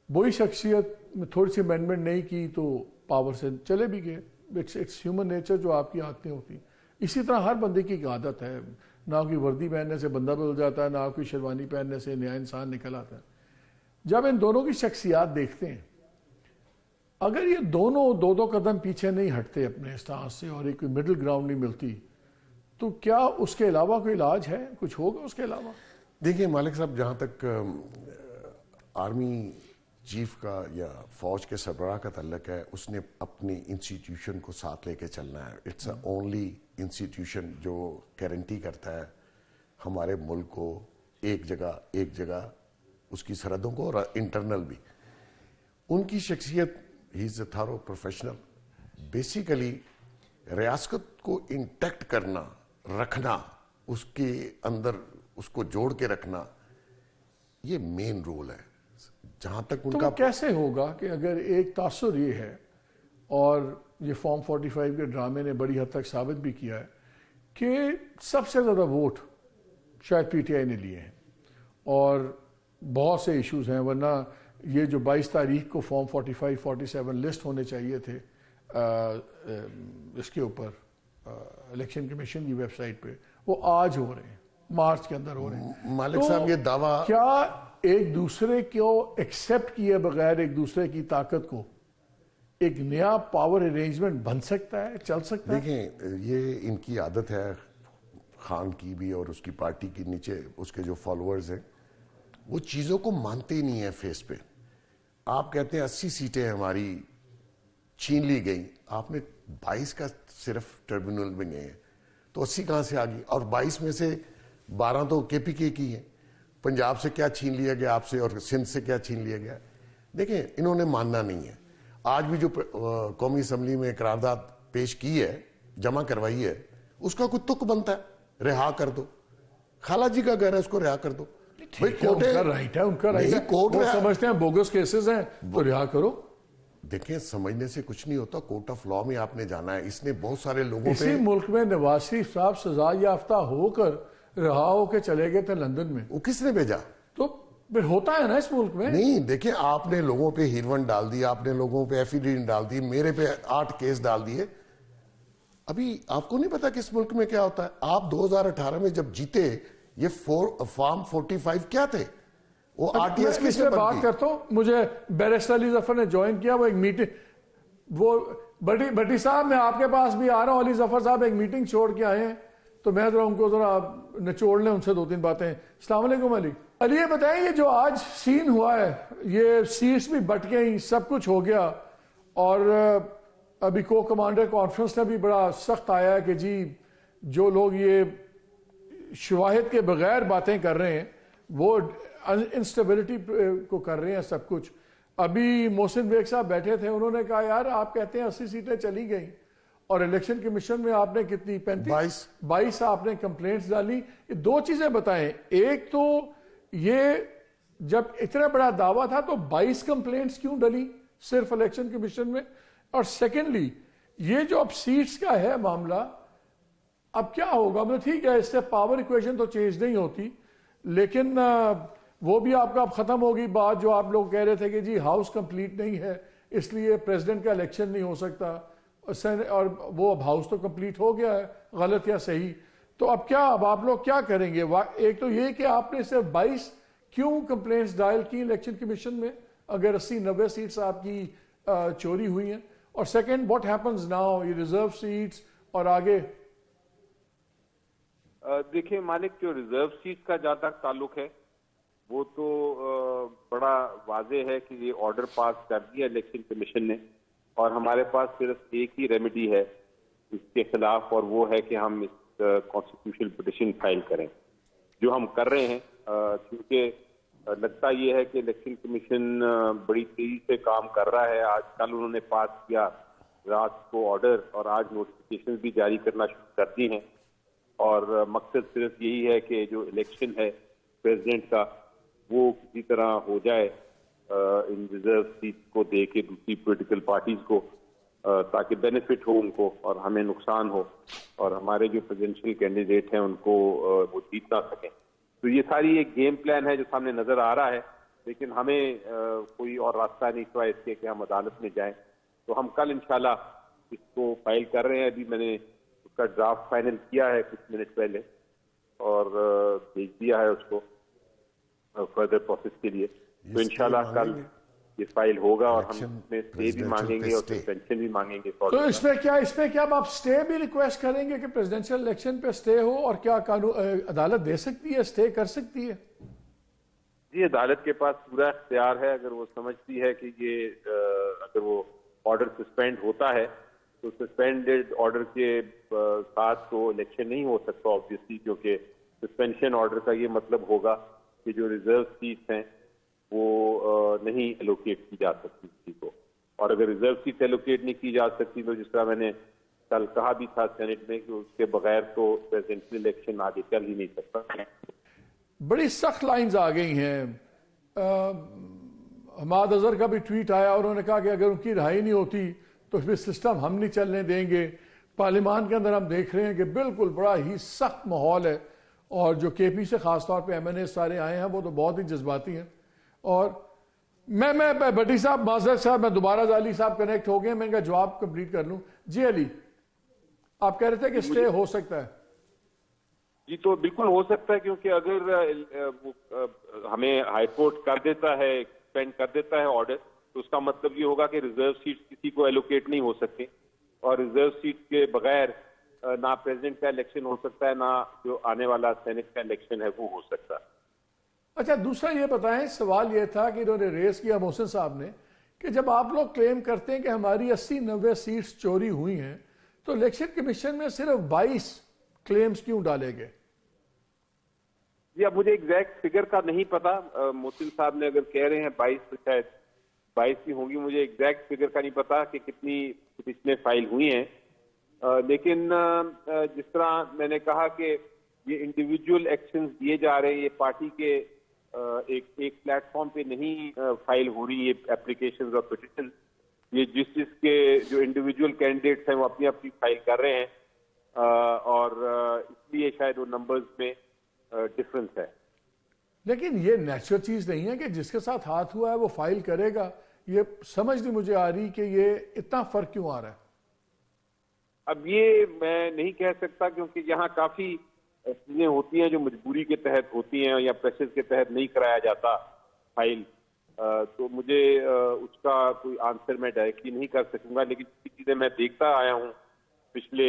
وہی شخصیت میں تھوڑی سی امینڈمنٹ نہیں کی تو پاور سے چلے بھی گئے. اٹس ہیومن نیچر جو آپ کی عادتیں ہوتی. اسی طرح ہر بندے کی ایک عادت ہے, نہ کوئی وردی پہننے سے بندہ بدل جاتا ہے, نہ کوئی شیروانی پہننے سے نیا انسان نکل آتا ہے. جب ان دونوں کی شخصیات دیکھتے ہیں, اگر یہ دونوں 2 قدم پیچھے نہیں ہٹتے اپنے اسٹانس سے اور ایک مڈل گراؤنڈ نہیں ملتی تو کیا اس کے علاوہ کوئی علاج ہے, کچھ ہوگا اس کے علاوہ؟ دیکھیے مالک صاحب, جہاں تک آرمی چیف کا یا فوج کے سربراہ کا تعلق ہے اس نے اپنی انسٹیٹیوشن کو ساتھ لے کے چلنا ہے. اٹس اونلی انسٹیٹیوشن جو گارنٹی کرتا ہے ہمارے ملک کو ایک جگہ اس کی سرحدوں کو, اور انٹرنل بھی. ان کی شخصیت, ہی از اے تھارو پروفیشنل. بیسیکلی ریاست کو انٹیکٹ کرنا, رکھنا, اس کے اندر اس کو جوڑ کے رکھنا, یہ مین رول ہے. جہاں تک ان کا کیسے ہوگا کہ اگر ایک تاثر یہ ہے, اور یہ فارم 45 کے ڈرامے نے بڑی حد تک ثابت بھی کیا ہے کہ سب سے زیادہ ووٹ شاید پی ٹی آئی نے لیے ہیں اور بہت سے ایشوز ہیں, ورنہ یہ جو 22 تاریخ کو فارم 45-47 لسٹ ہونے چاہیے تھے اس کے اوپر الیکشن کمیشن کی ویب سائٹ پہ, وہ آج ہو رہے ہیں, مارچ کے اندر ہو رہے ہیں. مالک صاحب یہ دعویٰ کیا ایک دوسرے کو ایکسپٹ کیے بغیر ایک دوسرے کی طاقت کو ایک نیا پاور ارینجمنٹ بن سکتا ہے, چل سکتا ہے؟ دیکھیں یہ ان کی عادت ہے خان کی بھی اور اس کی پارٹی کی, نیچے اس کے جو فالوورز ہیں وہ چیزوں کو مانتے ہی نہیں ہیں فیس پہ. آپ کہتے ہیں 80 سیٹیں ہماری چھین لی گئی, آپ نے 22 کا صرف ٹربیونل میں گئے ہیں تو 80 کہاں سے آ گئی؟ اور 22 میں سے 12 تو کے پی کے کی ہیں. پنجاب سے کیا چھین لیا گیا آپ سے, اور سندھ سے کیا چھین لیا گیا؟ دیکھیں انہوں نے ماننا نہیں ہے. آج بھی جو قومی اسمبلی میں قرارداد پیش کی ہے, جمع کروائی ہے, اس کا کوئی تک بنتا ہے رہا کر دو. خالہ جی کا گھر ہے, اس کو رہا کر دو. ان کا رائٹ ہے, وہ سمجھتے ہیں بوگس کیسز ہیں تو رہا کرو. دیکھیں سمجھنے سے کچھ نہیں ہوتا, کورٹ آف لا میں آپ نے جانا ہے. اس نے بہت سارے لوگوں اسی ملک میں نواز شریف صاحب سزا یافتہ ہو کر رہا ہو کے چلے گئے تھے لندن میں. وہ کس نے بھیجا؟ تو پھر ہوتا ہے نا اس ملک میں. نہیں دیکھیں, آپ نے لوگوں پہ ہیروین ڈال دی, آپ نے لوگوں پہ ایفیڈیوٹ ڈال دی, میرے پہ 8 کیس ڈال دیے. ابھی آپ کو نہیں پتا کہ اس ملک میں کیا ہوتا ہے. آپ 2018 میں جب جیتے یہ فارم 45 کیا تھے, وہ آر ٹی ایس کی بات کرتا ہوں. مجھے بیرسٹر علی ظفر نے جوائن کیا, وہ ایک میٹنگ, وہ بٹی صاحب میں آپ کے پاس بھی آ رہا ہوں, علی ظفر صاحب ایک میٹنگ چھوڑ کے آئے ہیں تو میں ذرا ان کو ذرا نچوڑ لیں, ان سے 2-3 باتیں. السلام علیکم علی. علی یہ بتائیں, یہ جو آج سین ہوا ہے, یہ سیٹس بھی بٹ گئی, سب کچھ ہو گیا, اور ابھی کو کمانڈر کانفرنس نے بھی بڑا سخت آیا ہے کہ جی جو لوگ یہ شواہد کے بغیر باتیں کر رہے ہیں وہ انسٹیبلٹی کو کر رہے ہیں سب کچھ. ابھی محسن بیگ صاحب بیٹھے تھے, انہوں نے کہا یار آپ کہتے ہیں 80 سیٹیں چلی گئیں اور الیکشن کمیشن میں آپ نے کتنی 22 آپ نے کمپلینٹس ڈالی. یہ دو چیزیں بتائیں, ایک تو یہ جب اتنا بڑا دعویٰ تھا تو 22 کمپلینٹس کیوں ڈلی صرف الیکشن کمیشن میں, اور سیکنڈلی یہ جو اب سیٹس کا ہے معاملہ اب کیا ہوگا؟ مطلب ٹھیک ہے اس سے پاور ایکویشن تو چینج نہیں ہوتی, لیکن وہ بھی آپ کا اب ختم ہوگی بات جو آپ لوگ کہہ رہے تھے کہ جی ہاؤس کمپلیٹ نہیں ہے اس لیے پریزیڈنٹ کا الیکشن نہیں ہو سکتا, اور وہ اب ہاؤس تو کمپلیٹ ہو گیا ہے, غلط یا صحیح. تو اب کیا, اب آپ لوگ کیا کریں گے؟ ایک تو یہ کہ آپ نے صرف 22 کیوں کمپلینٹس ڈائل کی الیکشن کمیشن میں اگر 80-90 سیٹس آپ کی چوری ہوئی ہیں, اور سیکنڈ واٹ ہیپنز ناؤ, یہ ریزرو سیٹس اور آگے؟ دیکھیں مالک, جو ریزرو سیٹ کا جہاں تک تعلق ہے وہ تو بڑا واضح ہے کہ یہ آرڈر پاس کر دیا الیکشن کمیشن نے, اور ہمارے پاس صرف ایک ہی ریمیڈی ہے اس کے خلاف, اور وہ ہے کہ ہم اس کانسٹیٹیوشنل پٹیشن فائل کریں, جو ہم کر رہے ہیں. کیونکہ لگتا یہ ہے کہ الیکشن کمیشن بڑی تیزی سے کام کر رہا ہے. آج کل انہوں نے پاس کیا رات کو آرڈر, اور آج نوٹیفیکیشن بھی جاری کرنا شروع کر دی ہیں, اور مقصد صرف یہی ہے کہ جو الیکشن ہے پریزیڈنٹ کا وہ کسی طرح ہو جائے ان ریزرو سیٹ کو دے کے دوسری پولیٹیکل پارٹیز کو, تاکہ بینیفٹ ہو ان کو اور ہمیں نقصان ہو, اور ہمارے جو پریزیڈنشیل کینڈیڈیٹ ہیں ان کو وہ جیت نہ سکیں. تو یہ ساری ایک گیم پلان ہے جو سامنے نظر آ رہا ہے, لیکن ہمیں کوئی اور راستہ نہیں سوائے اس کے کہ ہم عدالت میں جائیں. تو ہم کل انشاءاللہ اس کو فائل کر رہے ہیں. ابھی میں نے اس کا ڈرافٹ فائنل کیا ہے کچھ منٹ پہلے, اور بھیج دیا ہے اس کو فردر پروسیس کے لیے. تو انشاءاللہ کل یہ فائل ہوگا, اور ہم اس میں اسٹے بھی مانگیں گے اور سسپینشن بھی مانگیں گے. تو اس میں کیا آپ اسٹے بھی ریکویسٹ کریں گے کہ پریزیڈنشیل الیکشن پہ اسٹے ہو, اور کیا عدالت دے سکتی ہے, اسٹے کر سکتی ہے؟ جی, عدالت کے پاس پورا اختیار ہے. اگر وہ سمجھتی ہے کہ یہ اگر وہ آرڈر سسپینڈ ہوتا ہے تو سسپینڈڈ آرڈر کے ساتھ تو الیکشن نہیں ہو سکتا آبویسلی, کیونکہ سسپینشن آرڈر کا یہ مطلب ہوگا کہ جو ریزرو سیٹس ہیں وہ نہیں ایلوکیٹ کی جا سکتی کسی کو, اور اگر ریزرو سیٹ ایلوکیٹ نہیں کی جا سکتی تو جس طرح میں نے کل کہا بھی تھا سینٹ میں کہ اس کے بغیر تو پریزیڈنشیل الیکشن آگے چل ہی نہیں سکتا. بڑی سخت لائنز آ گئی ہیں. حماد اظہر کا بھی ٹویٹ آیا, انہوں نے کہا کہ اگر ان کی رہائی نہیں ہوتی تو پھر سسٹم ہم نہیں چلنے دیں گے. پارلیمان کے اندر ہم دیکھ رہے ہیں کہ بالکل بڑا ہی سخت ماحول ہے, اور جو کے پی سے خاص طور پہ ایم این اے سارے آئے ہیں وہ تو بہت ہی جذباتی ہیں. اور میں بٹی صاحب, معذرت صاحب, میں دوبارہ علی صاحب کنیکٹ ہو گئے, میں ان کا جواب کمپلیٹ کر لوں. جی علی, آپ کہہ رہے تھے کہ اسٹے ہو سکتا ہے؟ جی تو بالکل ہو سکتا ہے, کیونکہ اگر ہمیں ہائی کورٹ کر دیتا ہے, ایکسپینڈ کر دیتا ہے آرڈر, تو اس کا مطلب یہ ہوگا کہ ریزرو سیٹ کسی کو ایلوکیٹ نہیں ہو سکتے, اور ریزرو سیٹ کے بغیر نہ پریزیڈنٹ کا الیکشن ہو سکتا ہے, نہ جو آنے والا سینٹ کا الیکشن ہے وہ ہو سکتا ہے. اچھا, دوسرا یہ بتائیں, سوال یہ تھا کہ انہوں نے ریز کیا محسن صاحب نے کہ جب آپ لوگ کلیم کرتے ہیں کہ ہماری 80-90 سیٹس چوری ہوئی ہیں تو الیکشن کمیشن میں صرف 22 کلیمز کیوں ڈالے گئے؟ جی, اب مجھے ایگزیکٹ فگر کا نہیں پتا. محسن صاحب نے اگر کہہ رہے ہیں 22 تو شاید 22 کی ہوں گی. مجھے ایگزیکٹ فگر کا نہیں پتا کہ کتنی پٹیشنیں فائل ہوئی ہیں, لیکن جس طرح میں نے کہا کہ یہ انڈیویجول ایکشنز دیے جا رہے ہیں, یہ پارٹی کے ایک پلیٹ فارم پہ نہیں فائل ہو رہی یہ اپلیکیشنز اور پٹیشن. یہ جس کے جو انڈیویجول کینڈیڈیٹس ہیں وہ اپنی اپنی فائل کر رہے ہیں, اور اس لیے شاید وہ نمبرز میں ڈفرنس ہے. لیکن یہ نیچرل چیز نہیں ہے کہ جس کے ساتھ ہاتھ ہوا ہے وہ فائل کرے گا. یہ سمجھ نہیں مجھے آ رہی کہ یہ اتنا فرق کیوں آ رہا ہے. اب یہ میں نہیں کہہ سکتا, کیونکہ یہاں کافی چیزیں ہوتی ہیں جو مجبوری کے تحت ہوتی ہیں یا پریشر کے تحت نہیں کرایا جاتا فائل, تو مجھے اس کا کوئی آنسر میں ڈائریکٹلی نہیں کر سکوں گا. لیکن چیزیں میں دیکھتا آیا ہوں پچھلے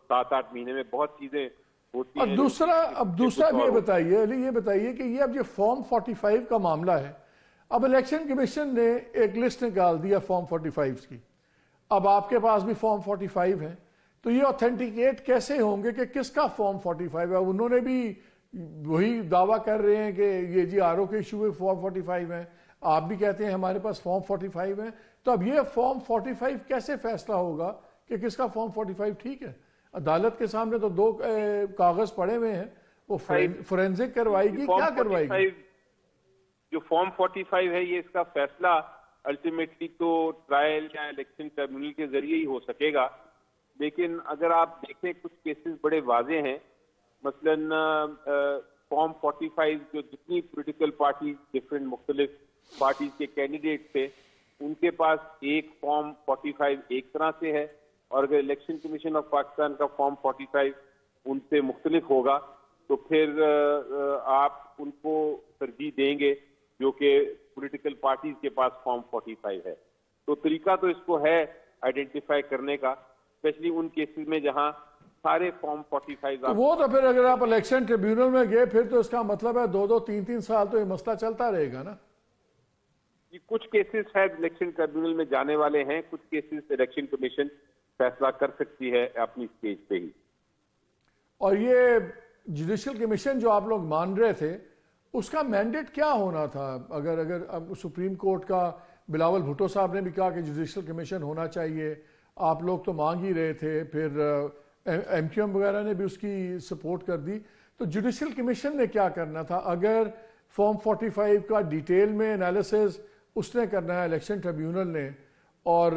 7-8 مہینے میں, بہت چیزیں ہوتی ہیں. اور دوسرا بھی یہ بتائیے علی, یہ بتائیے کہ یہ اب جو فارم 45 کا معاملہ ہے, اب الیکشن کمیشن نے ایک لسٹ نکال دیا فارم 45 کی, اب آپ کے پاس بھی فارم 45 ہے, تو یہ اوتھینٹیکیٹ کیسے ہوں گے کہ کس کا فارم 45 ہے؟ انہوں نے بھی وہی دعویٰ کر رہے ہیں کہ یہ جی آر او کے ایشو میں فارم 45 ہیں، آپ بھی کہتے ہیں ہمارے پاس فارم 45 ہیں، تو اب یہ فارم 45 کیسے فیصلہ ہوگا کہ کس کا فارم 45 ٹھیک ہے؟ عدالت کے سامنے تو 2 کاغذ پڑے ہوئے ہیں، وہ فورینزک کروائے گی، کیا کروائے گی؟ جو فارم 45 ہے یہ اس کا فیصلہ الٹیمیٹلی تو ٹرائل یا الیکشن ٹربیونل کے ذریعے ہی ہو سکے گا، لیکن اگر آپ دیکھیں کچھ کیسز بڑے واضح ہیں، مثلاً فارم 45 جو جتنی پولیٹیکل پارٹی ڈفرینٹ مختلف پارٹیز کے کینڈیڈیٹ تھے ان کے پاس ایک فارم 45 ایک طرح سے ہے، اور اگر الیکشن کمیشن آف پاکستان کا فارم 45 ان سے مختلف ہوگا تو پھر آپ ان کو ترجیح دیں گے جو کہ پولیٹیکل پارٹیز کے پاس فارم 45 ہے. تو طریقہ تو اس کو ہے آئیڈینٹیفائی کرنے کا، اسپیشلی ان کیسز میں جہاں سارے فارم 45 وہ تو پھر اگر آپ الیکشن ٹریبیونل میں گئے پھر تو اس کا مطلب ہے 2-3 سال تو یہ مسئلہ چلتا رہے گا نا. کچھ کیسز شاید الیکشن ٹریبیونل میں جانے والے ہیں، کچھ کیسز الیکشن کمیشن فیصلہ کر سکتی ہے اپنی سٹیج پہ ہی. اور یہ جوڈیشل کمیشن جو آپ لوگ مان رہے تھے اس کا مینڈیٹ کیا ہونا تھا؟ اگر سپریم کورٹ کا بلاول بھٹو صاحب نے بھی کہا کہ جوڈیشل کمیشن ہونا چاہیے، آپ لوگ تو مانگ ہی رہے تھے، پھر ایم کیو ایم وغیرہ نے بھی اس کی سپورٹ کر دی، تو جوڈیشل کمیشن نے کیا کرنا تھا؟ اگر فارم 45 کا ڈیٹیل میں انالیسز اس نے کرنا ہے الیکشن ٹریبیونل نے، اور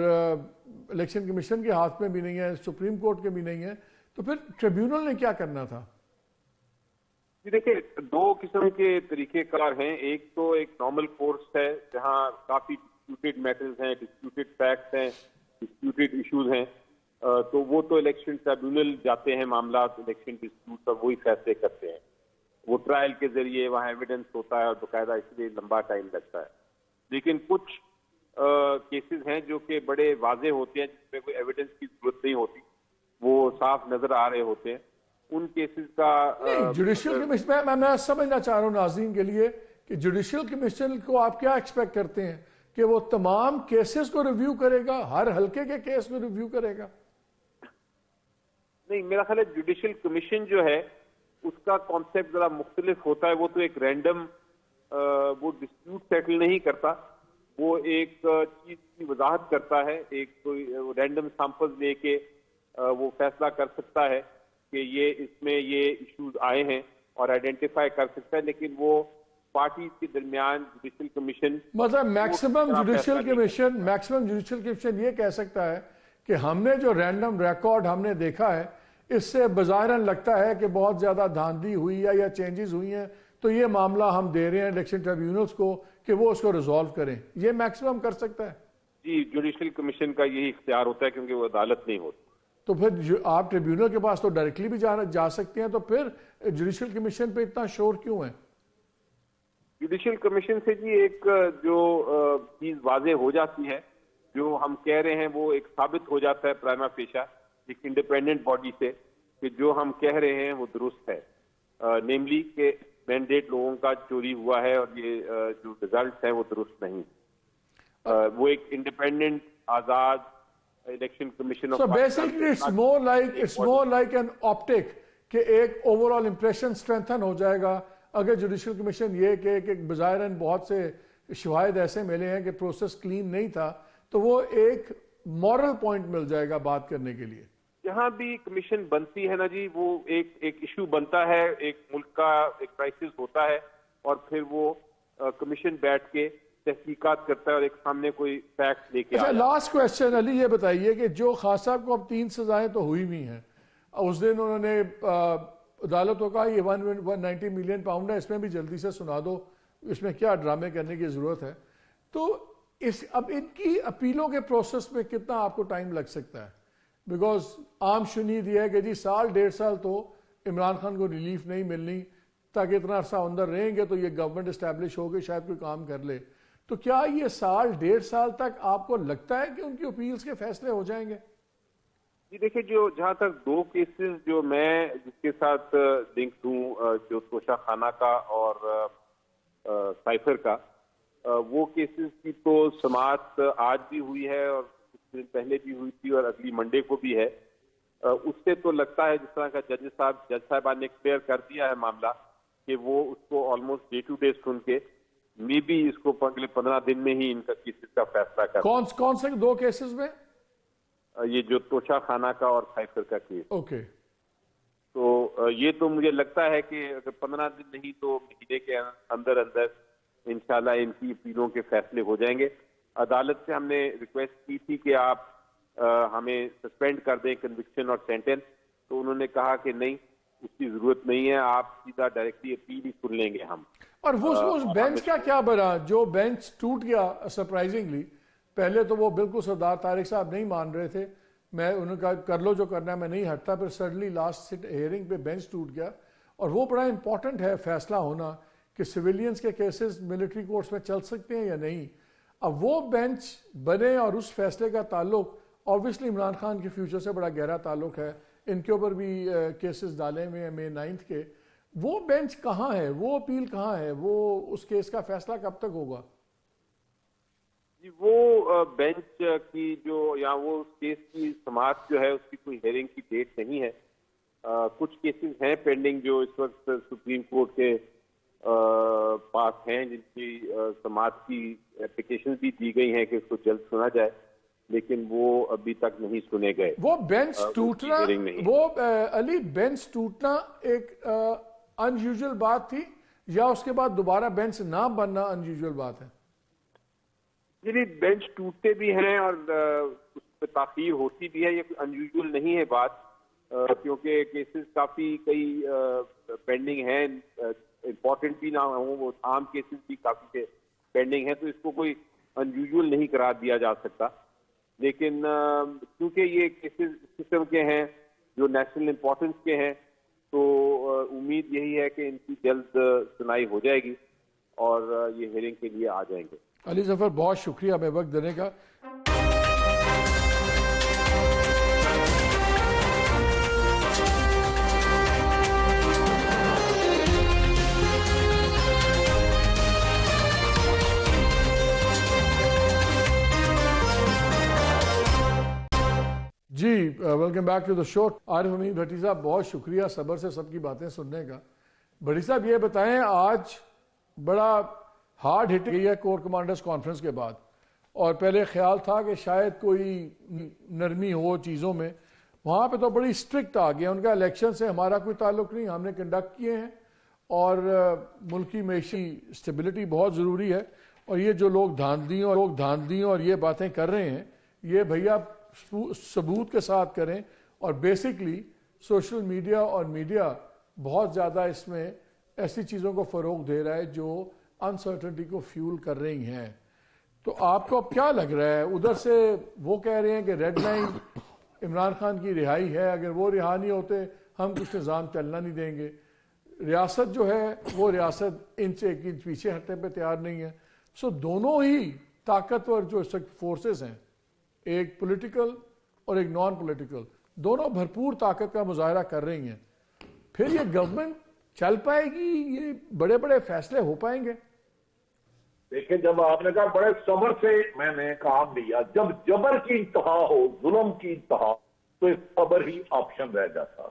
الیکشن کمیشن کے ہاتھ میں بھی نہیں ہے، سپریم کورٹ کے بھی نہیں ہے، تو پھر ٹریبیونل نے کیا کرنا تھا؟ جی دیکھیں 2 قسم کے طریقہ کار ہیں. ایک تو ایک نارمل کورس ہے جہاں کافی ڈسپیوٹیڈ میٹرز ہیں، ڈسپیوٹیڈ فیکٹس ہیں، ڈسپیوٹیڈ ایشوز ہیں، تو وہ تو الیکشن ٹریبیونل جاتے ہیں معاملات الیکشن ڈسپیوٹ اور وہی فیصلے کرتے ہیں. وہ ٹرائل کے ذریعے وہاں ایویڈنس ہوتا ہے اور باقاعدہ اس لیے لمبا ٹائم لگتا ہے. لیکن کچھ کیسز ہیں جو کہ بڑے واضح ہوتے ہیں جس میں کوئی ایویڈنس کی ضرورت نہیں ہوتی، وہ صاف نظر آ رہے ہوتے ہیں، ان کیسز کا جوڈیشل کمیشن میں سمجھنا چاہ رہا ہوں ناظرین کے لیے کہ جوڈیشل کمیشن کو آپ کیا ایکسپیکٹ کرتے ہیں کہ وہ تمام کیسز کو ریویو کرے گا، ہر حلقے کے کیس کو ریویو کرے گا؟ نہیں، میرا خیال ہے جوڈیشل کمیشن جو ہے اس کا کانسیپٹ ذرا مختلف ہوتا ہے. وہ تو ایک رینڈم وہ ڈسپیوٹ سیٹل نہیں کرتا، وہ ایک چیز کی وضاحت کرتا ہے، ایک کوئی رینڈم سیمپل لے کے وہ فیصلہ کر سکتا ہے کہ یہ اس میں یہ ایشوز آئے ہیں اور آئیڈینٹیفائی کر سکتا ہے. لیکن وہ پارٹیز کے درمیان جوڈیشل کمیشن مطلب میکسیمم جوڈیشل کمیشن یہ کہہ سکتا ہے کہ ہم نے جو رینڈم ریکارڈ ہم نے دیکھا ہے اس سے بظاہراً لگتا ہے کہ بہت زیادہ دھاندلی ہوئی ہے یا چینجز ہوئی ہیں، تو یہ معاملہ ہم دے رہے ہیں الیکشن ٹریبیونلز کو کہ وہ اس کو ریزالو کریں. یہ میکسیمم کر سکتا ہے؟ جی جوڈیشل کمیشن کا یہی اختیار ہوتا ہے کیونکہ وہ عدالت نہیں ہوتی. تو پھر آپ ٹریبیونل کے پاس تو ڈائریکٹلی بھی جا سکتے ہیں، تو پھر جوڈیشل کمیشن پہ اتنا شور کیوں ہے؟ جوڈیشل کمیشن سے جی ایک جو چیز واضح ہو جاتی ہے، جو ہم کہہ رہے ہیں وہ ایک ثابت ہو جاتا ہے پرائما فیشا ایک انڈیپینڈنٹ باڈی سے کہ جو ہم کہہ رہے ہیں وہ درست ہے، نیملی کہ مینڈیٹ لوگوں کا چوری ہوا ہے اور یہ جو ریزلٹس ہیں وہ درست نہیں. وہ ایک independent Azad election commission So basically it's more like an optic کہ ایک overall impression strengthen ہو جائے گا اگر جوڈیشل کمیشن یہ کہ بظاہراً بہت سے شواہد ایسے ملے ہیں کہ پروسیس کلین نہیں تھا، تو وہ ایک مورل پوائنٹ مل جائے گا بات کرنے کے لیے. جہاں بھی کمیشن بنتی ہے نا جی، وہ ایک ایشو بنتا ہے، ایک ملک کا ایک کرائسس ہوتا ہے، اور پھر وہ کمیشن بیٹھ کے تحقیقات کرتا ہے اور ایک سامنے کوئی فیکٹ لے کے آیا. لاسٹ کویسچن علی یہ بتائیے کہ جو خان صاحب کو اب 3 سزائیں تو ہوئی بھی ہیں، اس دن انہوں نے عدالت کو کہا یہ 190 ملین پاؤنڈ ہے، اس میں بھی جلدی سے سنا دو، اس میں کیا ڈرامے کرنے کی ضرورت ہے. تو اب ان کی اپیلوں کے پروسیس میں کتنا آپ کو ٹائم لگ سکتا ہے؟ بیکاز عام شنید یہ ہے کہ جی 1.5 سال تو عمران خان کو ریلیف نہیں ملنی، تاکہ اتنا عرصہ اندر رہیں گے تو یہ گورنمنٹ اسٹیبلش ہوگی، شاید کوئی کام کر لے. تو کیا یہ 1.5 سال تک آپ کو لگتا ہے کہ ان کی اپیلز کے فیصلے ہو جائیں گے؟ جی دیکھیں، جہاں تک 2 کیسز جو میں جس کے ساتھ لنک ہوں، جو توشہ خانہ کا اور سائفر کا، وہ کیسز کی تو سماعت آج بھی ہوئی ہے اور کچھ دن پہلے بھی ہوئی تھی اور اگلی منڈے کو بھی ہے. اس سے تو لگتا ہے جس طرح کا جج صاحبان نے کلیئر کر دیا ہے معاملہ کہ وہ اس کو آلموسٹ ڈے ٹو ڈے سن کے می بھی اس کو اگلے 15 دن میں ہی ان کا کیسز کا فیصلہ کر. کون سے 2 کیسز میں؟ یہ جو توشہ خانہ کا اور سائفر کا کیس. اوکے. تو یہ تو مجھے لگتا ہے کہ اگر 15 دن نہیں تو مہینے کے اندر انشاءاللہ ان کی اپیلوں کے فیصلے ہو جائیں گے. عدالت سے ہم نے ریکویسٹ کی تھی کہ آپ ہمیں سسپینڈ کر دیں کنوکشن اور سینٹنس، تو انہوں نے کہا کہ نہیں، اس کی ضرورت نہیں ہے، آپ سیدھا ڈائریکٹلی اپیل ہی سن لیں گے ہم. اور وہ اس بینچ کا کیا بنا جو بینچ ٹوٹ گیا سرپرائزنگلی؟ پہلے تو وہ بالکل سردار طارق صاحب نہیں مان رہے تھے، میں انہوں نے کہا کر لو جو کرنا ہے، میں نہیں ہٹتا. پھر سڈنلی لاسٹ ہیئرنگ پہ بینچ ٹوٹ گیا. اور وہ بڑا امپورٹنٹ ہے فیصلہ ہونا کہ سویلینز کے کیسز ملٹری کورٹس میں چل سکتے ہیں یا نہیں. اب وہ بینچ بنے اور اس فیصلے کا تعلق آبویسلی عمران خان کے فیوچر سے بڑا گہرا تعلق ہے. ان کے اوپر بھی کیسز ڈالے ہوئے ہیں May 9 کے. وہ بینچ کہاں ہے؟ وہ اپیل کہاں ہے؟ وہ اس کیس کا فیصلہ کب تک ہوگا؟ جی وہ بینچ کی جو یا وہ کیس کی سماعت جو ہے اس کی کوئی ہیئرنگ کی ڈیٹ نہیں ہے. کچھ کیسز ہیں پینڈنگ جو اس وقت سپریم کورٹ کے پاس ہیں، جن کی سماعت کی اپلیکیشن بھی دی گئی ہیں کہ اس کو جلد سنا جائے، لیکن وہ ابھی تک نہیں سنے گئے. وہ بینچ ٹوٹنا، وہ علی بینچ ٹوٹنا ایک انیوزول بات تھی یا اس کے بعد دوبارہ بینچ نہ بننا انیوزول بات ہے؟ جی بینچ ٹوٹتے بھی ہیں اور اس پہ تاخیر ہوتی بھی ہے، یہ انیوزول نہیں ہے بات، کیونکہ کیسز کافی کئی پینڈنگ ہیں، امپورٹنٹ بھی نہ ہوں، وہ عام کیسز بھی کافی پینڈنگ ہیں، تو اس کو کوئی انیوزول نہیں قرار دیا جا سکتا. لیکن کیونکہ یہ کیسز قسم کے ہیں جو نیشنل امپورٹنس کے ہیں، تو امید یہی ہے کہ ان کی جلد سنائی ہو جائے گی اور یہ ہیئرنگ کے لیے آ جائیں گے. علی ظفر بہت شکریہ ہمیں وقت دینے کا. جی ویلکم بیک ٹو دا شو. عارف امین بھٹی صاحب بہت شکریہ صبر سے سب کی باتیں سننے کا. بھٹی صاحب یہ بتائیں، آج بڑا ہارڈ ہٹ گئی ہے کور کمانڈرز کانفرنس کے بعد، اور پہلے خیال تھا کہ شاید کوئی نرمی ہو چیزوں میں، وہاں پہ تو بڑی اسٹرکٹ آ گیا. ان کا الیکشن سے ہمارا کوئی تعلق نہیں، ہم نے کنڈکٹ کیے ہیں اور ملکی معیشی اسٹیبلٹی بہت ضروری ہے. اور یہ جو لوگ دھاندلیوں اور یہ باتیں کر رہے ہیں، یہ بھیا ثبوت کے ساتھ کریں. اور بیسکلی سوشل میڈیا اور میڈیا بہت زیادہ اس میں ایسی چیزوں کو فروغ دے رہا ہے جو انسرٹنٹی کو فیول کر رہی ہیں. تو آپ کو اب کیا لگ رہا ہے؟ ادھر سے وہ کہہ رہے ہیں کہ ریڈ لائن عمران خان کی رہائی ہے، اگر وہ رہا نہیں ہوتے ہم کچھ نظام چلنا نہیں دیں گے. ریاست جو ہے وہ ریاست انچ ایک انچ پیچھے ہٹنے پہ تیار نہیں ہے. سو دونوں ہی طاقتور جو فورسز ہیں، ایک پولیٹیکل اور ایک نان پولیٹیکل، دونوں بھرپور طاقت کا مظاہرہ کر رہی ہیں. پھر یہ گورنمنٹ چل پائے گی؟ یہ بڑے بڑے فیصلے ہو پائیں گے؟ دیکھیں، جب آپ نے کہا بڑے صبر سے میں نے کام لیا، جب جبر کی انتہا ہو، ظلم کی انتہا، تو اس صبر ہی آپشن رہ جاتا.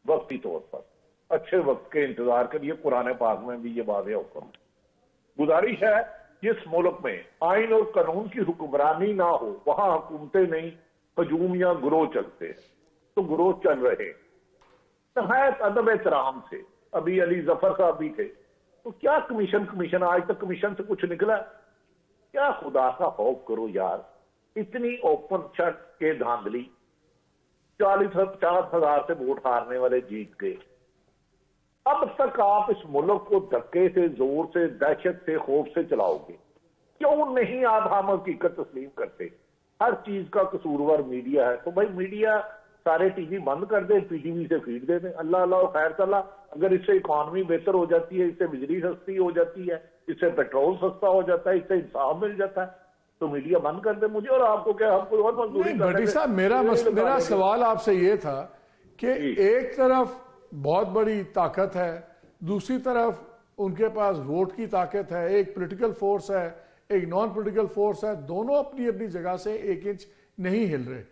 وقتی طور پر اچھے وقت کے انتظار کے لیے قرآن پاک میں بھی یہ واضح حکم ہے. گزارش ہے جس ملک میں آئین اور قانون کی حکمرانی نہ ہو، وہاں حکومتیں نہیں، ہجوم یا گروہ چلتے ہیں. تو گروہ چل رہے نہایت ادب احترام سے. ابھی علی ظفر صاحب بھی تھے. تو کیا کمیشن آج تک کمیشن سے کچھ نکلا؟ کیا خدا کا خوف کرو یار، اتنی اوپن چھٹ کے دھاندلی، 40-50 ہزار سے ووٹ ہارنے والے جیت گئے. اب تک آپ اس ملک کو دھکے سے، زور سے، دہشت سے، خوف سے چلاؤ گے. کیوں نہیں آپ ہم حقیقت تسلیم کرتے؟ ہر چیز کا قصوروار میڈیا ہے. تو بھائی میڈیا سارے ٹی وی بند کر دیں، پی ٹی وی سے فیڈ دے دیں. اللہ خیر صلاح. اگر اس سے اکانومی بہتر ہو جاتی ہے، اس سے بجلی سستی ہو جاتی ہے، اس سے پیٹرول سستا ہو جاتا ہے، اس سے انصاف مل جاتا ہے، تو میڈیا بند کر دیں. مجھے اور آپ کو کیا، ہم کوئی اور مزدوری کریں؟ بھٹی صاحب میرا سوال آپ سے یہ تھا کہ ایک طرف بہت بڑی طاقت ہے، دوسری طرف ان کے پاس ووٹ کی طاقت ہے، ایک پولیٹیکل فورس ہے، ایک نان پولیٹیکل فورس ہے، دونوں اپنی اپنی جگہ سے ایک انچ نہیں ہل رہے.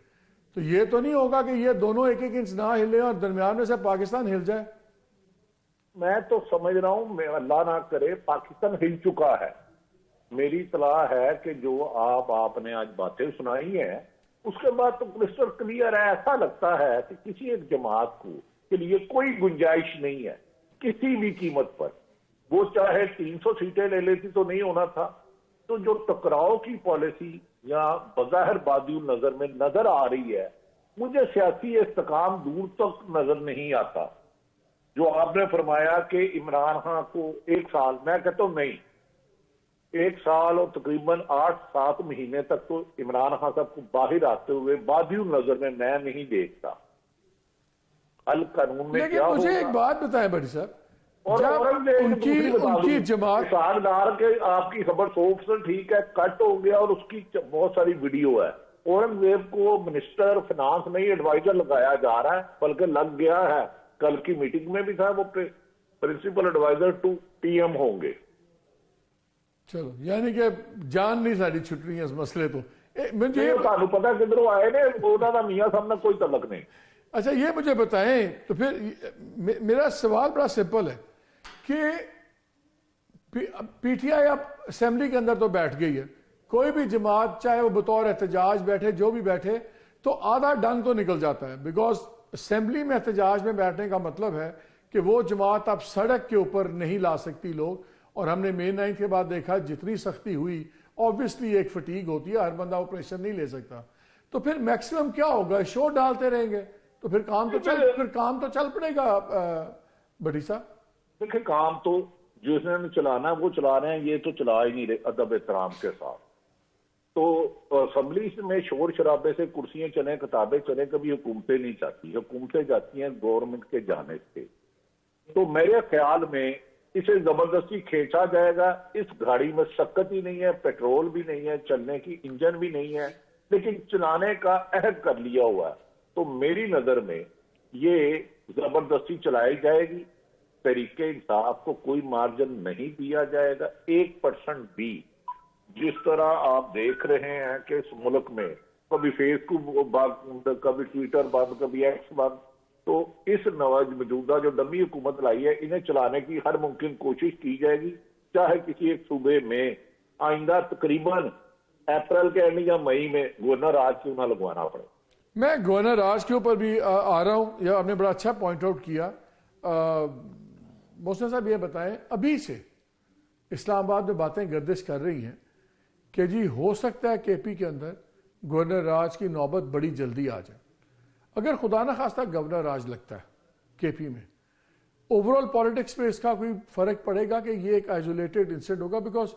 تو یہ تو نہیں ہوگا کہ یہ دونوں ایک ایک انچ نہ ہلے اور درمیان میں سے پاکستان ہل جائے؟ میں تو سمجھ رہا ہوں اللہ نہ کرے پاکستان ہل چکا ہے. میری اطلاع ہے کہ جو آپ نے آج باتیں سنائی ہیں اس کے بعد تو کرسٹل کلیئر ہے. ایسا لگتا ہے کہ کسی ایک جماعت کو کے لیے کوئی گنجائش نہیں ہے کسی بھی قیمت پر. وہ چاہے 300 سیٹیں لے لیتی تو نہیں ہونا تھا. تو جو ٹکراؤ کی پالیسی یا بظاہر بادی نظر میں نظر آ رہی ہے, مجھے سیاسی استحکام دور تک نظر نہیں آتا. جو آپ نے فرمایا کہ عمران خان کو 1 سال, میں کہتا ہوں نہیں, 1 سال اور تقریباً 8-7 مہینے تک تو عمران خان صاحب کو باہر آتے ہوئے بادی نظر میں نہیں دیکھتا. حل قانون میں کیا ہوگا. مجھے ایک بات بتائیں بڑی صاحب, اور ان کی جماعت ساگدار کے آپ کی خبر 100% ٹھیک ہے, کٹ ہو گیا اور اس کی بہت ساری ویڈیو ہے. اورنگزیب کو منسٹر فنانس نہیں ایڈوائزر لگایا جا رہا ہے, بلکہ لگ گیا ہے. کل کی میٹنگ میں بھی تھا, وہ principal adviser to P M ہوں گے. چلو یعنی کہ جان نہیں ساری چھٹ رہی ہے اس مسئلے تو. مجھے تمہیں پتا کدھروں آئے نے, انہوں کا میاں صاحب نے کوئی تعلق نہیں. اچھا یہ مجھے بتائیں تو پھر میرا سوال بڑا سمپل ہے کہ پی ٹی آئی اب اسمبلی کے اندر تو بیٹھ گئی ہے, کوئی بھی جماعت چاہے وہ بطور احتجاج بیٹھے جو بھی بیٹھے تو آدھا ڈنگ تو نکل جاتا ہے. بیکاز اسمبلی میں احتجاج میں بیٹھنے کا مطلب ہے کہ وہ جماعت اب سڑک کے اوپر نہیں لا سکتی لوگ. اور ہم نے مئی 9 کے بعد دیکھا جتنی سختی ہوئی, آبویسلی ایک فٹیگ ہوتی ہے, ہر بندہ آپریشن نہیں لے سکتا. تو پھر میکسیمم کیا ہوگا, شو ڈالتے رہیں گے تو پھر کام تو چل پڑے گا. بڑی صاحب دیکھیں, کام تو جس نے چلانا ہے وہ چلا رہے ہیں, یہ تو چلا ہی نہیں رہے ادب احترام کے ساتھ. تو اسمبلی میں شور شرابے سے کرسیاں چلیں, کتابیں چلیں, کبھی حکومتیں نہیں چاہتی. حکومتیں جاتی ہیں گورنمنٹ کے جانے سے. تو میرے خیال میں اسے زبردستی کھینچا جائے گا. اس گاڑی میں شکت ہی نہیں ہے, پیٹرول بھی نہیں ہے, چلنے کی انجن بھی نہیں ہے, لیکن چلانے کا عہد کر لیا ہوا ہے. تو میری نظر میں یہ زبردستی چلائی جائے گی. تحریک انصاف کو کوئی مارجن نہیں دیا جائے گا 1% بھی. جس طرح آپ دیکھ رہے ہیں کہ اس ملک میں کبھی فیس بک بند, کبھی ٹویٹر بند, کبھی ایکس بند. تو اس موجودہ جو ڈمی حکومت لائی ہے, انہیں چلانے کی ہر ممکن کوشش کی جائے گی, چاہے کسی ایک صوبے میں آئندہ تقریباً اپریل کے اینڈ یا مئی میں گورنر راج کیوں نہ لگوانا پڑے. میں گورنر راج کے اوپر بھی آ رہا ہوں, یا آپ نے بڑا اچھا پوائنٹ آؤٹ کیا. محسن صاحب یہ بتائیں, ابھی سے اسلام آباد میں باتیں گردش کر رہی ہیں کہ جی ہو سکتا ہے کے پی کے اندر گورنر راج کی نوبت بڑی جلدی آ جائے. اگر خدا نہ خواستہ گورنر راج لگتا ہے کے پی میں, اوورال پالیٹکس میں اس کا کوئی فرق پڑے گا کہ یہ ایک آئزولیٹڈ انسیڈنٹ ہوگا؟ بیکاز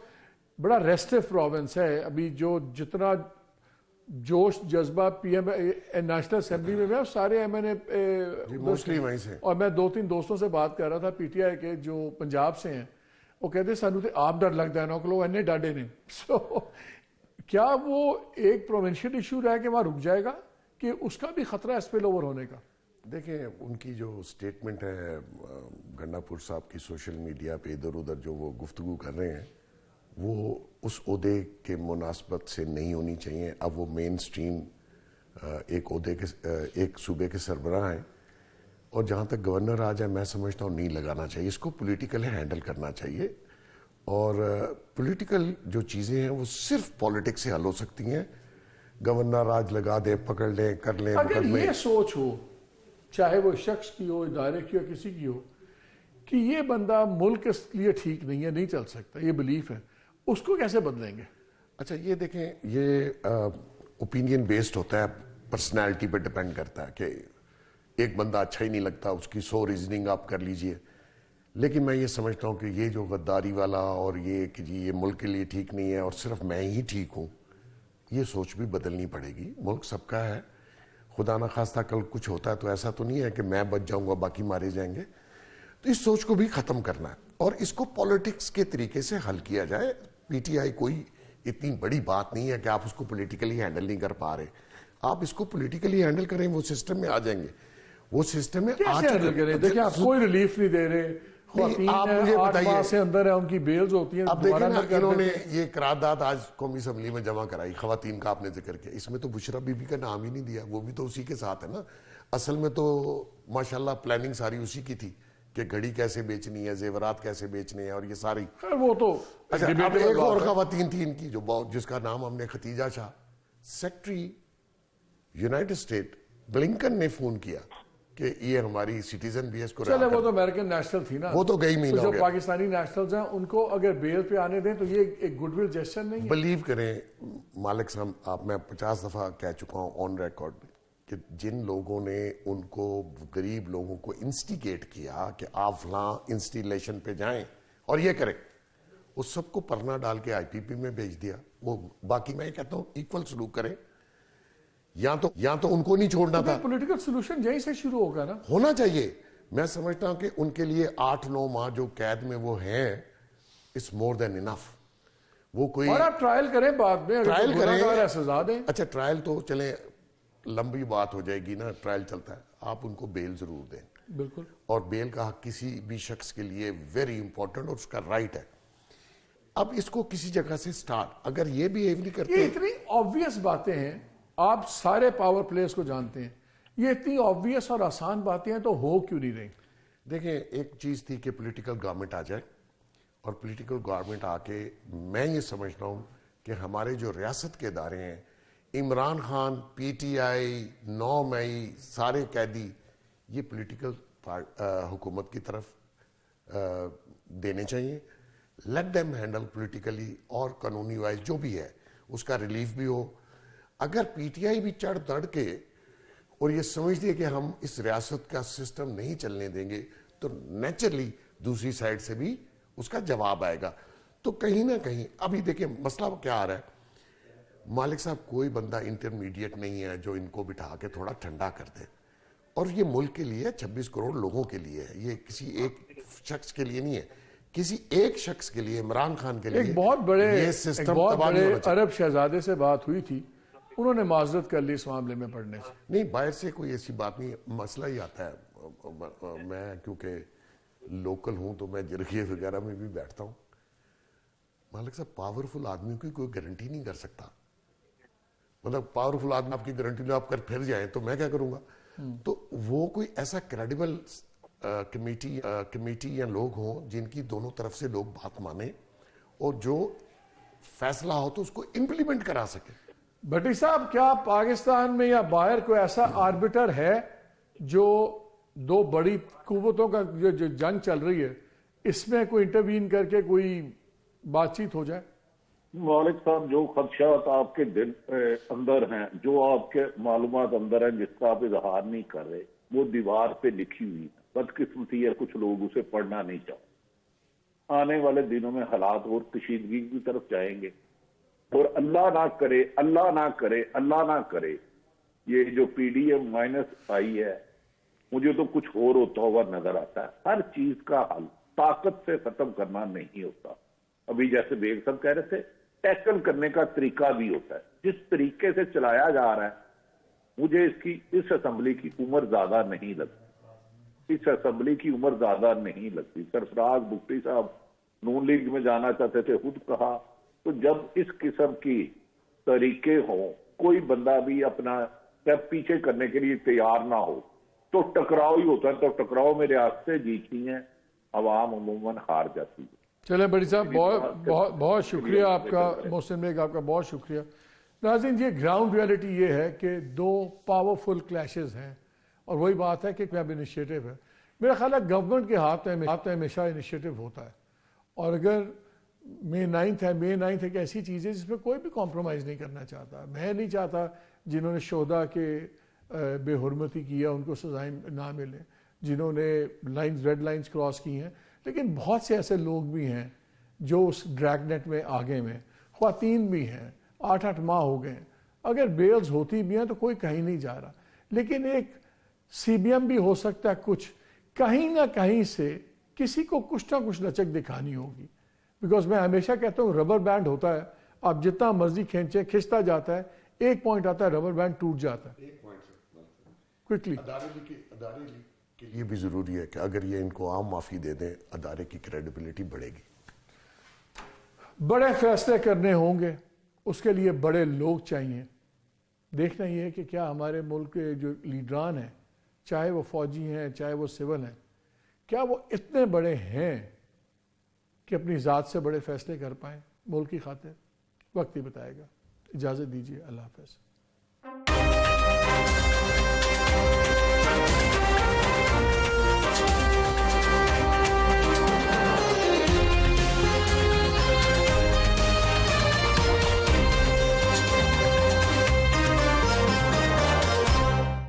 بڑا ریسٹیو پروونس ہے ابھی. جو جتنا جوش جذبہ پی ایم نیشنل اسمبلی میں سارے میں نے موسٹلی وہیں سے, اور میں 2-3 دوستوں سے بات کر رہا تھا پی ٹی آئی کے جو پنجاب سے ہیں, وہ کہتے سانو تے آپ ڈر لگتا ہے نا کہ لوگ اینے ڈاڈے نے. سو کیا وہ ایک پروونشل ایشو رہ کے وہاں رک جائے گا کہ اس کا بھی خطرہ ہے اسپل اوور ہونے کا؟ دیکھیں ان کی جو سٹیٹمنٹ ہے گنڈا پور صاحب کی سوشل میڈیا پہ ادھر ادھر جو وہ گفتگو کر رہے ہیں, وہ اس عہدے کے مناسبت سے نہیں ہونی چاہیے. اب وہ مین سٹریم ایک عہدے کے ایک صوبے کے سربراہ ہیں, اور جہاں تک گورنر آ جائے میں سمجھتا ہوں نہیں لگانا چاہیے. اس کو پولیٹیکلی ہینڈل کرنا چاہیے, اور پولیٹیکل جو چیزیں ہیں وہ صرف پالیٹکس سے حل ہو سکتی ہیں. گورنر راج لگا دیں, پکڑ لیں, کر لیں. اگر یہ سوچ ہو, چاہے وہ شخص کی ہو, ادارے کی ہو, کسی کی ہو, کہ یہ بندہ ملک کے لیے ٹھیک نہیں ہے, نہیں چل سکتا, یہ بلیف ہے, اس کو کیسے بدلیں گے؟ اچھا یہ دیکھیں, یہ اوپینین بیسڈ ہوتا ہے, پرسنالٹی پہ ڈپینڈ کرتا ہے کہ ایک بندہ اچھا ہی نہیں لگتا, اس کی 100 ریزننگ آپ کر لیجئے. لیکن میں یہ سمجھتا ہوں کہ یہ جو غداری والا اور یہ کہ جی یہ ملک کے لیے ٹھیک نہیں ہے اور صرف میں ہی ٹھیک ہوں, یہ سوچ بھی بدلنی پڑے گی. ملک سب کا ہے, خدا نہ خواستہ کل کچھ ہوتا ہے تو ایسا تو نہیں ہے کہ میں بچ جاؤں گا باقی مارے جائیں گے. تو اس سوچ کو بھی ختم کرنا ہے اور اس کو پولیٹکس کے طریقے سے حل کیا جائے. پی ٹی آئی کوئی اتنی بڑی بات نہیں ہے کہ آپ اس کو پولیٹیکلی ہینڈل نہیں کر پا رہے. آپ اس کو پولیٹیکلی ہینڈل کریں, وہ سسٹم میں آ جائیں گے. وہ سسٹم میں دیکھیں آپ کوئی ریلیف نہیں دے رہے, آپ مجھے بتائیے سے اندر ہے, ان کی بیلز ہوتی ہیں. اب دیکھیں نا, انہوں نے یہ قرارداد آج قومی اسمبلی میں جمع کرائی, خواتین کا آپ نے ذکر کیا, اس میں تو بشرا بی بی کا نام ہی نہیں دیا. وہ بھی تو اسی کے ساتھ ہے نا. اصل میں تو ماشاءاللہ پلاننگ ساری اسی کی تھی کہ گھڑی کیسے بیچنی ہے، زیورات کیسے بیچنے ہیں، اور یہ ساری. وہ تو اچھا اب ایک اور خواتین تھی ان کی جس کا نام ہم نے ختیجہ شاہ. سیکٹری یونائٹڈ اسٹیٹ بلنکن نے فون کیا کہ یہ ہماری سٹیزن بھی ہے، اس کو چلے وہ تو امریکن نیشنل تھی نا، وہ تو گئی مہینہ جو ہو گیا. پاکستانی نیشنلز ہیں ان کو اگر بیل پہ آنے دیں تو یہ ایک گڈ ول جیسچر نہیں ہے. بلیو کریں مالک صاحب، میں 50 دفعہ کہہ چکا ہوں آن ریکارڈ کہ جن لوگوں نے ان کو غریب لوگوں کو انسٹیگیٹ کیا کہ آپ فلاں انسٹیلیشن پہ جائیں اور یہ کریں، اس سب کو پرنا ڈال کے آئی پی پی میں بھیج دیا. وہ باقی میں کہتا ہوں ایکول سلوک کریں، یا تو ان کو نہیں چھوڑنا تھا. پولیٹیکل سولوشن یہیں سے شروع ہوگا نا، ہونا چاہیے. میں سمجھتا ہوں کہ ان کے لیے 8-9 ماہ جو قید میں وہ ہیں it's more than enough. وہ کوئی اور آپ ٹرائل کریں بعد میں، ٹرائل کریں، سزا دیں. اچھا ٹرائل تو چلیں لمبی بات ہو جائے گی نا، ٹرائل چلتا ہے، آپ ان کو بیل ضرور دیں. بالکل. اور بیل کا حق کسی بھی شخص کے لیے ویری امپورٹنٹ اور اس کا رائٹ ہے. اب اس کو کسی جگہ سے سٹارٹ، اگر یہ بھی ایونلی کرتے یہ ہیں. اتنی آبویس باتیں ہیں، آپ سارے پاور پلیئرز کو جانتے ہیں، یہ اتنی آبویس اور آسان باتیں ہیں تو ہو کیوں نہیں رہی؟ دیکھیں ایک چیز تھی کہ پولیٹیکل گورنمنٹ آ جائے، اور پولیٹیکل گورنمنٹ آ کے میں یہ سمجھتا ہوں کہ ہمارے جو ریاست کے ادارے ہیں، Imran Khan, P T I, 9 مئی، سارے قیدی، یہ پولیٹیکل حکومت کی طرف دینے چاہیے. لیٹ دیم ہینڈل پولیٹیکلی اور قانونی وائز جو بھی ہے اس کا ریلیف بھی ہو. اگر پی ٹی آئی بھی چڑھ دڑ کے اور یہ سمجھتی ہے کہ ہم اس ریاست کا سسٹم نہیں چلنے دیں گے تو نیچرلی دوسری سائڈ سے بھی اس کا جواب آئے گا. تو کہیں نہ کہیں ابھی دیکھیں مسئلہ کیا آ رہا ہے. مالک صاحب کوئی بندہ انٹرمیڈیٹ نہیں ہے جو ان کو بٹھا کے تھوڑا ٹھنڈا کر دے، اور یہ ملک کے لیے 26 کروڑ لوگوں کے لیے ہے، یہ کسی ایک شخص کے لیے نہیں ہے. کسی ایک شخص کے لیے، عمران خان کے لیے ایک بہت بڑے سسٹم عرب شہزادے سے بات ہوئی تھی، انہوں نے معذرت کر لی اس معاملے میں پڑھنے سے. نہیں، باہر سے کوئی ایسی بات نہیں، مسئلہ ہی آتا ہے. میں کیونکہ لوکل ہوں تو میں جرگے وغیرہ میں بھی بیٹھتا ہوں. مالک صاحب پاورفل آدمی کی کوئی گارنٹی نہیں کر سکتا. مطلب پاورفل آدمی آپ کی گارنٹی لے آپ کر پھر جائیں تو میں کیا کروں گا؟ تو وہ کوئی ایسا کریڈیبل کمیٹی یا لوگ ہوں جن کی دونوں طرف سے لوگ بات مانیں اور جو فیصلہ ہو تو اس کو امپلیمنٹ کرا سکے. بھٹی صاحب، کیا پاکستان میں یا باہر کوئی ایسا آربیٹر ہے جو دو بڑی قوتوں کا جو جنگ چل رہی ہے اس میں کوئی انٹروین کر کے کوئی بات چیت ہو جائے؟ مالک صاحب، جو خدشات آپ کے دل اندر ہیں، جو آپ کے معلومات اندر ہیں جس کا آپ اظہار نہیں کر رہے، وہ دیوار پہ لکھی ہوئی ہے. بدقسمتی ہے کچھ لوگ اسے پڑھنا نہیں چاہتے. آنے والے دنوں میں حالات اور کشیدگی کی طرف جائیں گے، اور اللہ نہ کرے، اللہ نہ کرے، اللہ نہ کرے یہ جو P D M minus I ہے، مجھے تو کچھ اور ہوتا ہوا نظر آتا ہے. ہر چیز کا حل طاقت سے ختم کرنا نہیں ہوتا. ابھی جیسے بیگ صاحب کہہ رہے تھے، ٹیکل کرنے کا طریقہ بھی ہوتا ہے. جس طریقے سے چلایا جا رہا ہے، مجھے اس اسمبلی کی عمر زیادہ نہیں لگتی. اس اسمبلی کی عمر زیادہ نہیں لگتی. سرفراز بگٹی صاحب نون لیگ میں جانا چاہتے تھے، خود کہا. تو جب اس قسم کی طریقے ہوں، کوئی بندہ بھی اپنا اسٹیپ پیچھے کرنے کے لیے تیار نہ ہو تو ٹکراؤ ہی ہوتا ہے. تو ٹکراؤ میں ریاستیں جیتتی ہیں، عوام عموماً ہار جاتی ہے. چلیں بڑی صاحب، بہت شکریہ آپ کا، محسن بیگ آپ کا بہت شکریہ. ناظرین، یہ گراؤنڈ ریالٹی یہ ہے کہ دو پاورفل کلیشز ہیں، اور وہی بات ہے کہ اب انیشیٹو ہے. میرا خیال ہے گورنمنٹ کے ہاتھ میں ہمیشہ انیشیٹو ہوتا ہے، اور اگر مئی 9 ہے، مئی 9 ایک ایسی چیز ہے جس میں کوئی بھی کمپرومائز نہیں کرنا چاہتا. میں نہیں چاہتا جنہوں نے شہداء کے بے حرمتی کیا ان کو سزائیں نہ ملیں، جنہوں نے ریڈ لائنز کراس کی ہیں. لیکن بہت سے ایسے لوگ بھی ہیں جو اس ڈریگ نیٹ میں آگے میں، خواتین بھی ہیں، 8 ماہ ہو گئے ہیں. اگر بیلز ہوتی بھی ہیں تو کوئی کہیں نہیں جا رہا. لیکن ایک سی بی ایم بھی ہو سکتا ہے، کچھ کہیں نہ کہیں سے کسی کو کچھ نہ کچھ لچک دکھانی ہوگی. بیکاز میں ہمیشہ کہتا ہوں ربر بینڈ ہوتا ہے، آپ جتنا مرضی کھینچیں، کھنچتا جاتا ہے، ایک پوائنٹ آتا ہے ربر بینڈ ٹوٹ جاتا ہے کوئکلی. ادارے کے لیے بھی ضروری ہے کہ اگر یہ ان کو عام معافی دے دیں، ادارے کی کریڈیبلٹی بڑھے گی. بڑے فیصلے کرنے ہوں گے، اس کے لیے بڑے لوگ چاہیے. دیکھنا یہ ہے کہ کیا ہمارے ملک کے جو لیڈران ہیں، چاہے وہ فوجی ہیں چاہے وہ سول ہیں، کیا وہ اتنے بڑے ہیں کہ اپنی ذات سے بڑے فیصلے کر پائیں ملک کی خاطر؟ وقت ہی بتائے گا. اجازت دیجیے. اللہ حافظ.